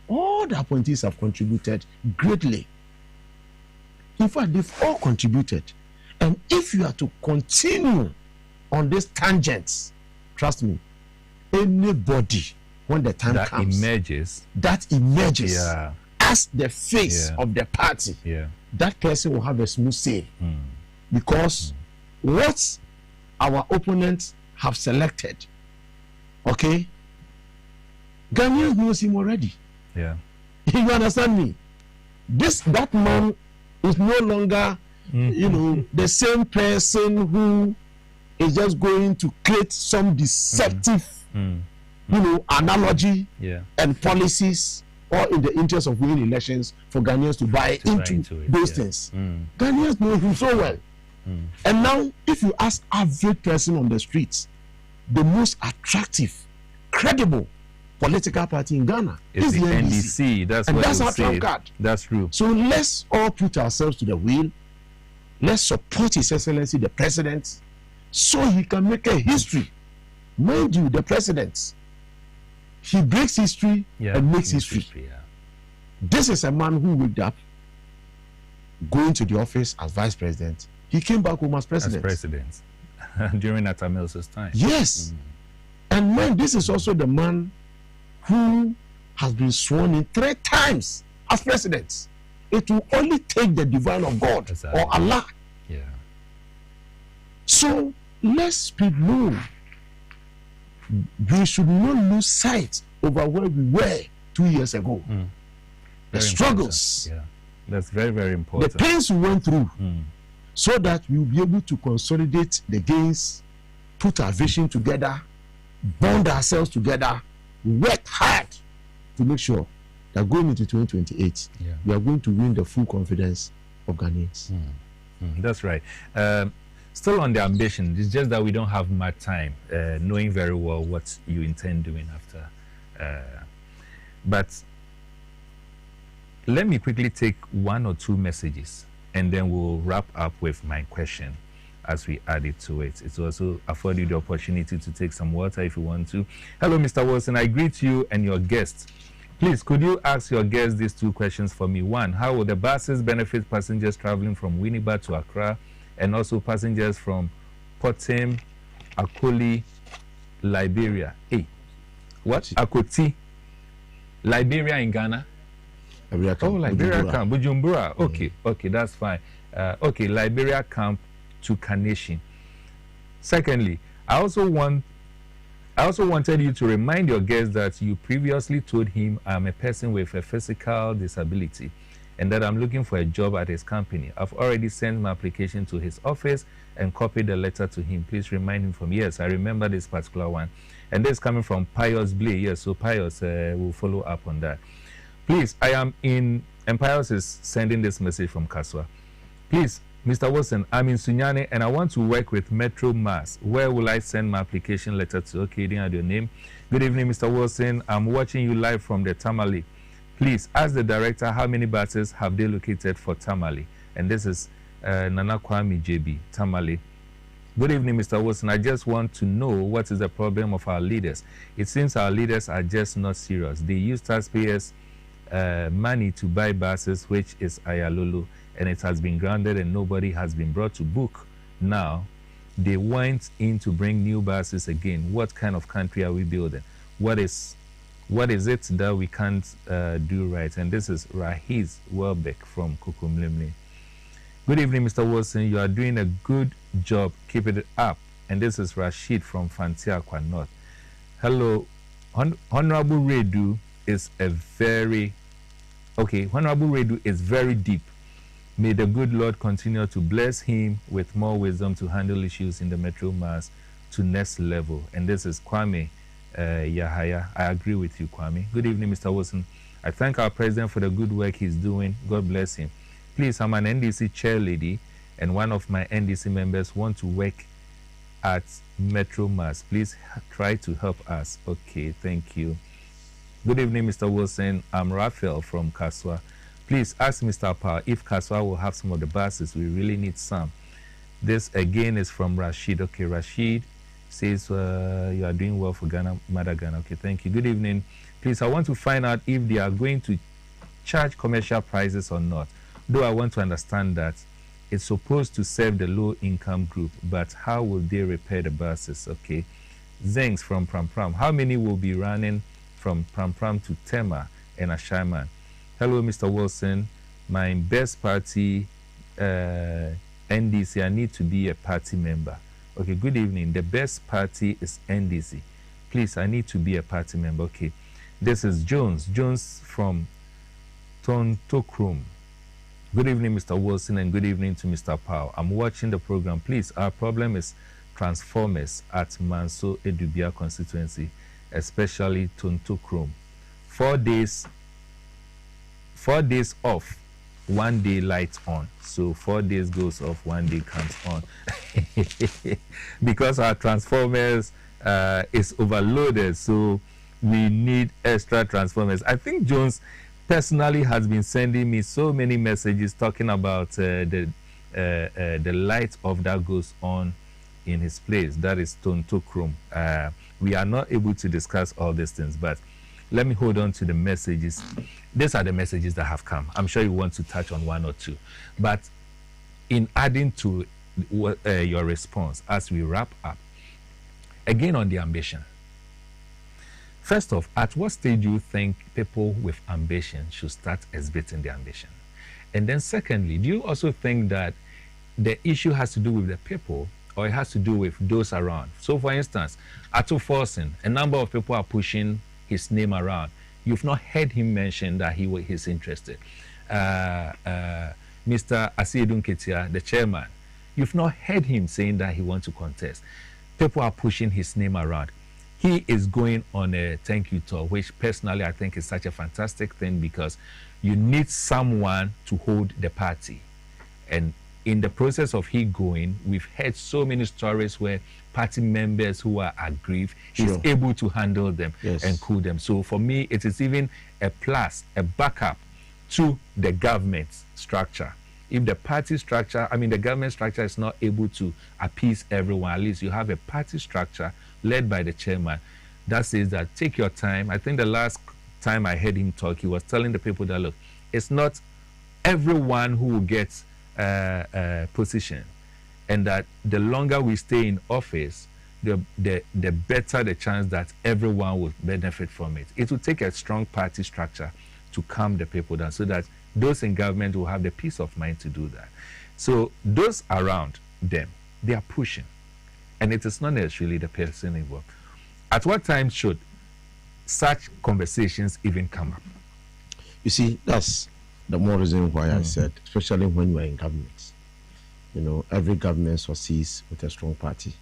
All the appointees have contributed greatly. In fact, they've all contributed. And if you are to continue on this tangent, trust me, anybody, when the time comes, that emerges as the face of the party, that person will have a smooth sail. Because what our opponents have selected, okay, Ghanaians knows him already. You understand me? That man is no longer, the same person who is just going to create some deceptive, analogy and policies, or in the interest of winning elections for Ghanaians to buy into those things. Ghanaians know him so well. And now, if you ask average person on the streets, the most attractive, credible political party in Ghana is the NDC. That's our trump card. That's true. So let's all put ourselves to the wheel. Let's support His Excellency the President so he can make a history. Mind you, the President, he breaks history and makes history. This is a man who waked up, going to the office as Vice President. He came back home as President. During Atta Mills's time. Yes. And man, this is also the man who has been sworn in 3 times as President. It will only take the divine of God or Allah. So let's speak low. We should not lose sight over where we were 2 years ago. The struggles. That's very, very important. The pains we went through, so that we'll be able to consolidate the gains, put our vision together, bond ourselves together, work hard to make sure that going into 2028, we are going to win the full confidence of Ghanaians. That's right. Still on the ambition, it's just that we don't have much time, knowing very well what you intend doing after. But let me quickly take 1 or 2 messages, and then we'll wrap up with my question as we add it to it. It's also afford you the opportunity to take some water if you want to. Hello, Mr. Wilson. I greet you and your guests. Please, could you ask your guests these 2 questions for me? 1, how will the buses benefit passengers traveling from Winneba to Accra, and also passengers from Potem, Akoli, Liberia? What? Akoti, Liberia in Ghana? Liberia camp, Bujumbura. Okay, that's fine. Liberia camp to Carnation. Secondly, I also wanted you to remind your guest that you previously told him I'm a person with a physical disability and that I'm looking for a job at his company. I've already sent my application to his office and copied the letter to him. Please remind him from. Yes, I remember this particular one. And this is coming from Pius Blay. Yes, so Pius will follow up on that. Please, I am in, and Pius is sending this message from Kaswa. Please, Mr. Wilson, I'm in Sunyane and I want to work with Metro Mass. Where will I send my application letter to? Okay, you didn't add your name. Good evening, Mr. Wilson. I'm watching you live from the Tamale. Please ask the director how many buses have they located for Tamale. And this is Nana Kwame JB, Tamale. Good evening, Mr. Wilson. I just want to know what is the problem of our leaders. It seems our leaders are just not serious. They use taxpayers' money to buy buses, which is Ayalulu, and it has been grounded and nobody has been brought to book. Now, they went in to bring new buses again. What kind of country are we building? What is What is it that we can't do right? And this is Rahiz Welbeck from Kukumlimli. Good evening, Mr. Wilson. You are doing a good job. Keep it up. And this is Rashid from Fantiakwa North. Hello. Honorable Redu is Honorable Redu is very deep. May the good Lord continue to bless him with more wisdom to handle issues in the Metro Mass to next level. And this is Kwame Yahaya. I agree with you, Kwame. Good evening, Mr. Wilson. I thank our president for the good work he's doing. God bless him. Please, I'm an NDC chair lady, and one of my NDC members want to work at Metro Mass. Please try to help us. Okay, thank you. Good evening, Mr. Wilson. I'm Raphael from Kaswa. Please ask Mr. Power if Kaswa will have some of the buses. We really need some. This again is from Rashid. Okay, Rashid says you are doing well for Ghana, Mother Ghana. Okay, thank you. Good evening. Please, I want to find out if they are going to charge commercial prices or not. Though I want to understand that it's supposed to serve the low-income group, but how will they repair the buses? Okay. Zengs from Pram Pram. How many will be running from Pram Pram to Tema and Ashaiman? Hello, Mr. Wilson. My best party, NDC, I need to be a party member. Okay, good evening. The best party is NDC. Please, I need to be a party member. Okay. This is Jones. Jones from Tontokrum. Good evening, Mr. Wilson, and good evening to Mr. Powell. I'm watching the program. Please, our problem is transformers at Manso Edubia constituency, especially Tontokrum. 4 days off, 1 day light on. So 4 days goes off, 1 day comes on. Because our transformers is overloaded, so we need extra transformers. I think Jones personally has been sending me so many messages talking about the light of that goes on in his place. That is Tontokrum. We are not able to discuss all these things, but let me hold on to the messages. These are the messages that have come. I'm sure you want to touch on one or two. But in adding to your response as we wrap up, again on the ambition. First off, at what stage do you think people with ambition should start exhibiting their ambition? And then secondly, do you also think that the issue has to do with the people or it has to do with those around? So for instance, Ato Forsen, a number of people are pushing his name around. You've not heard him mention that he's interested. Mr. Asiedun Ketia, the chairman, you've not heard him saying that he wants to contest. People are pushing his name around. He is going on a thank you tour, which personally I think is such a fantastic thing because you need someone to hold the party. And in the process of he going, we've heard so many stories where party members who are aggrieved, he's able to handle them and cool them. So for me, it is even a plus, a backup to the government structure. If the party structure, the government structure is not able to appease everyone, at least you have a party structure led by the chairman that says that take your time. I think the last time I heard him talk, he was telling the people that, look, it's not everyone who will get a position, and that the longer we stay in office, the better the chance that everyone will benefit from it. It will take a strong party structure to calm the people down so that those in government will have the peace of mind to do that. So those around them, they are pushing. And it is not necessarily the person involved. At what time should such conversations even come up? You see, that's the more reason why I said, especially when you are in government. Every government succeeds with a strong party.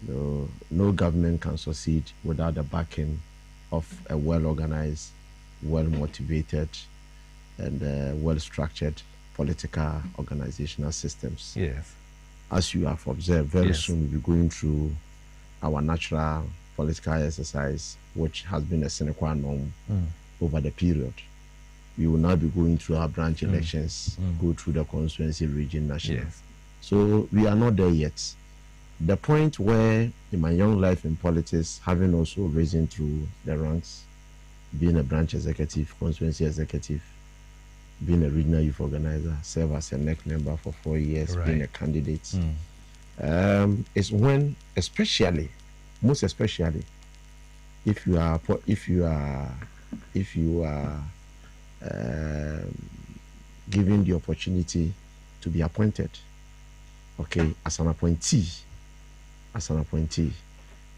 No government can succeed without the backing of a well-organized, well-motivated, and well-structured political organizational systems. Yes. As you have observed, very soon we'll be going through our natural political exercise, which has been a sine qua non over the period. We will now be going through our branch elections, go through the constituency, region, national. Yes. So we are not there yet. The point where in my young life in politics, having also risen through the ranks, being a branch executive, constituency executive, being a regional youth organizer, serve as a NEC member for 4 years, being a candidate, is when, most especially, if you are given the opportunity to be appointed, okay, as an appointee,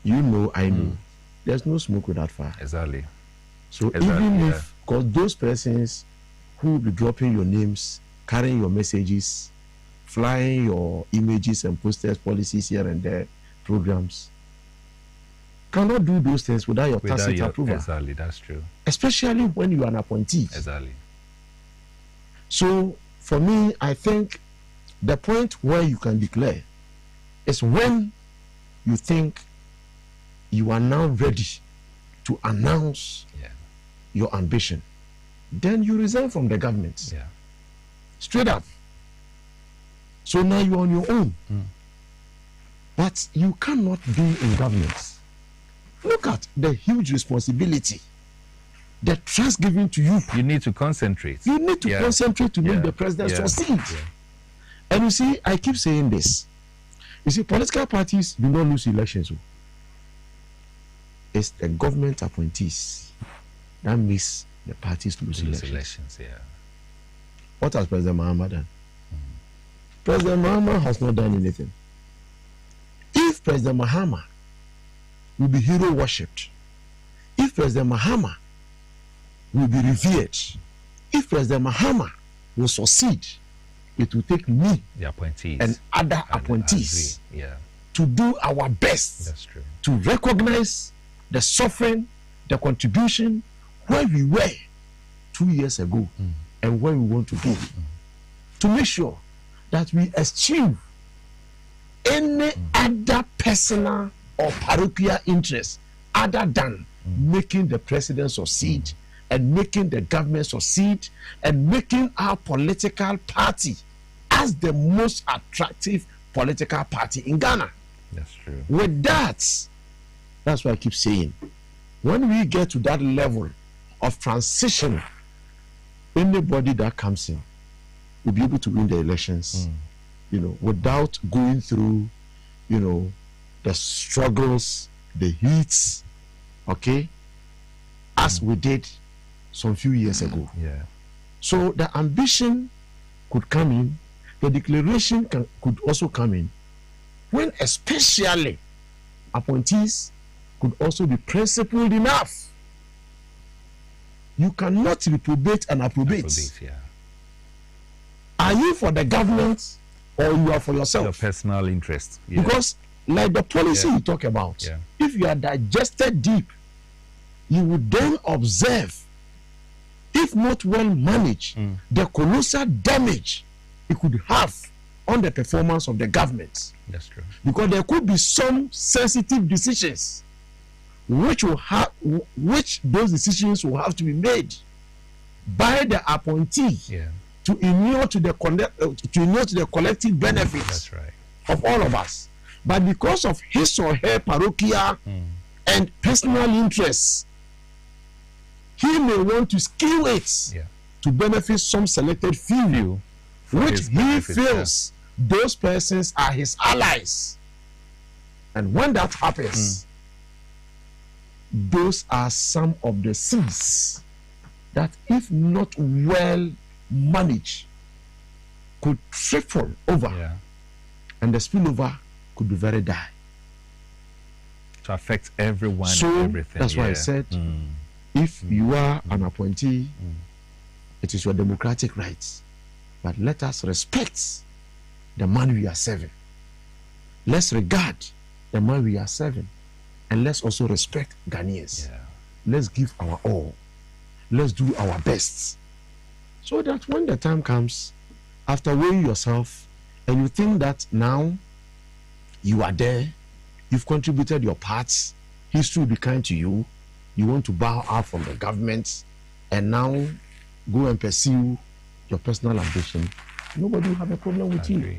you know, I know, there's no smoke without fire. Exactly. So even if, because those persons who will be dropping your names, carrying your messages, flying your images and posters, policies here and there, programs, cannot do those things without your tacit approval. Exactly, that's true. Especially when you are an appointee. Exactly. So for me, I think the point where you can declare is when you think you are now ready to announce your ambition. Then you resign from the government. Yeah. Straight up. So now you're on your own. But you cannot be in government. Look at the huge responsibility, the trust given to you. You need to concentrate. You need to concentrate to make the president succeed. And you see, I keep saying this. You see, political parties do not lose elections. It's the government appointees that makes the parties lose elections. What has President Mahama done? President Mahama has not done anything. If President Mahama will be hero worshipped, if President Mahama will be revered, if President Mahama will succeed, it will take me, the appointees, and other appointees to do our best. That's true. To recognize the suffering, the contribution, where we were 2 years ago and where we want to go, to make sure that we eschew any other personal or parochial interest other than making the president succeed and making the government succeed and making our political party as the most attractive political party in Ghana. That's true. With that, that's why I keep saying, when we get to that level of transition, anybody that comes in will be able to win the elections, you know, without going through, you know, the struggles, the heats, okay, as we did some few years ago. So the ambition could come in, the declaration could also come in, when especially appointees could also be principled enough. You cannot reprobate and approbate. Are you for the government or you are for yourself? Your personal interest. Because like the policy you talk about, if you are digested deep, you would then observe, if not well managed, the colossal damage it could have on the performance of the government. That's true. Because there could be some sensitive decisions which those decisions will have to be made by the appointee to inure to the collective benefits of all of us. But because of his or her parochial and personal interests, he may want to skew it to benefit some selected few, which he feels those persons are his allies. And when that happens, those are some of the sins that, if not well managed, could trickle over, and the spillover could be very dire. To affect everyone so and everything. That's why I said, if you are an appointee, it is your democratic rights. But let us respect the man we are serving. Let's regard the man we are serving. And let's also respect Ghanaians. Let's give our all. Let's do our best. So that when the time comes, after weighing yourself, and you think that now you are there, you've contributed your parts, history will be kind to you, you want to bow out from the government, and now go and pursue your personal ambition, nobody will have a problem with you.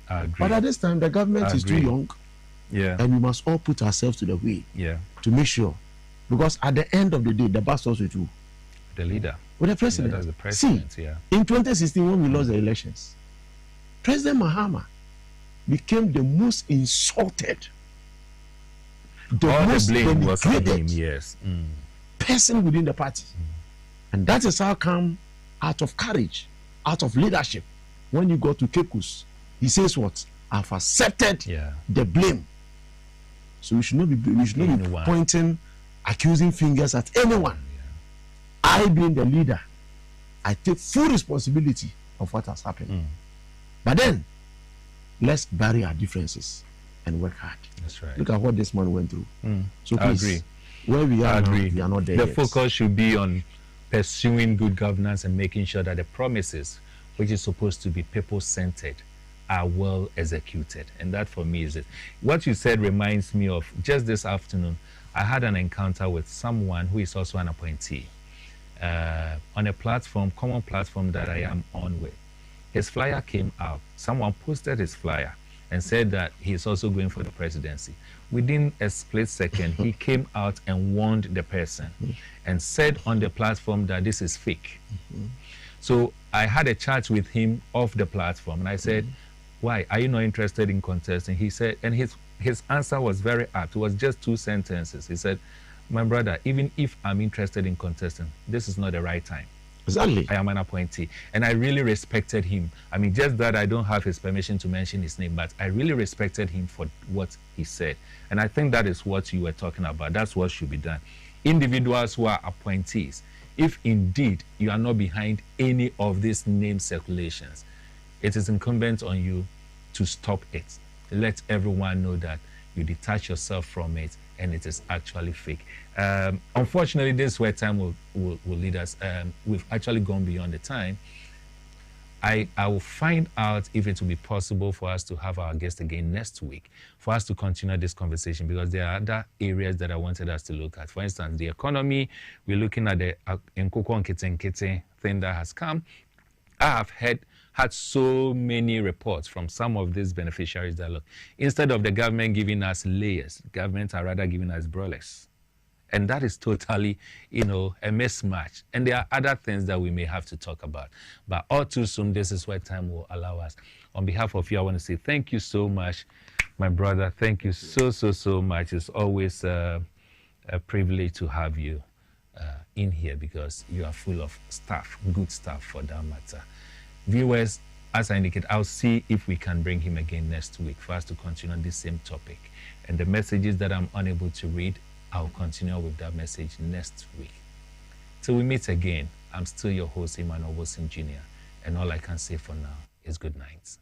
I agree. But at this time, the government is too young. And we must all put ourselves to the way to make sure. Because at the end of the day, the bus starts with who? The leader. With the president. That's the president. See, in 2016, when we lost the elections, President Mahama became the most insulted, All most the blame was on him, denigrated yes. person within the party. And that is how come, out of courage, out of leadership, when you go to Kekus, he says what? I've accepted the blame. So we should not be pointing, accusing fingers at anyone. I, being the leader, I take full responsibility of what has happened. But then, let's bury our differences and work hard. That's right. Look at what this man went through. So please, I agree. Where we are now, we are not there The yet. focus should be on pursuing good governance and making sure that the promises, which is supposed to be people-centered, are well executed. And that for me is it. What you said reminds me of just this afternoon, I had an encounter with someone who is also an appointee on a platform, common platform that I am on with. His flyer came out. Someone posted his flyer and said that he is also going for the presidency. Within a split second, he came out and warned the person and said on the platform that this is fake. So I had a chat with him off the platform, and I said, why? Are you not interested in contesting? He said, and his answer was very apt. It was just 2 sentences. He said, my brother, even if I'm interested in contesting, this is not the right time. Exactly. I am an appointee. And I really respected him. I mean, just that I don't have his permission to mention his name, but I really respected him for what he said. And I think that is what you were talking about. That's what should be done. Individuals who are appointees, if indeed you are not behind any of these name circulations, it is incumbent on you to stop it. Let everyone know that you detach yourself from it and it is actually fake. Unfortunately, this is where time will lead us. We've actually gone beyond the time. I will find out if it will be possible for us to have our guest again next week, for us to continue this conversation, because there are other areas that I wanted us to look at. For instance, the economy. We're looking at the Nkoko Nkete thing that has come. I have had so many reports from some of these beneficiaries that, look, instead of the government giving us layers, governments are rather giving us broilers. And that is totally, a mismatch. And there are other things that we may have to talk about. But all too soon, this is where time will allow us. On behalf of you, I want to say thank you so much, my brother. Thank you so much. It's always a privilege to have you in here, because you are full of stuff, good stuff for that matter. Viewers, as I indicate, I'll see if we can bring him again next week for us to continue on this same topic. And the messages that I'm unable to read, I'll continue with that message next week. Till we meet again, I'm still your host, Emmanuel Jr. And all I can say for now is good night.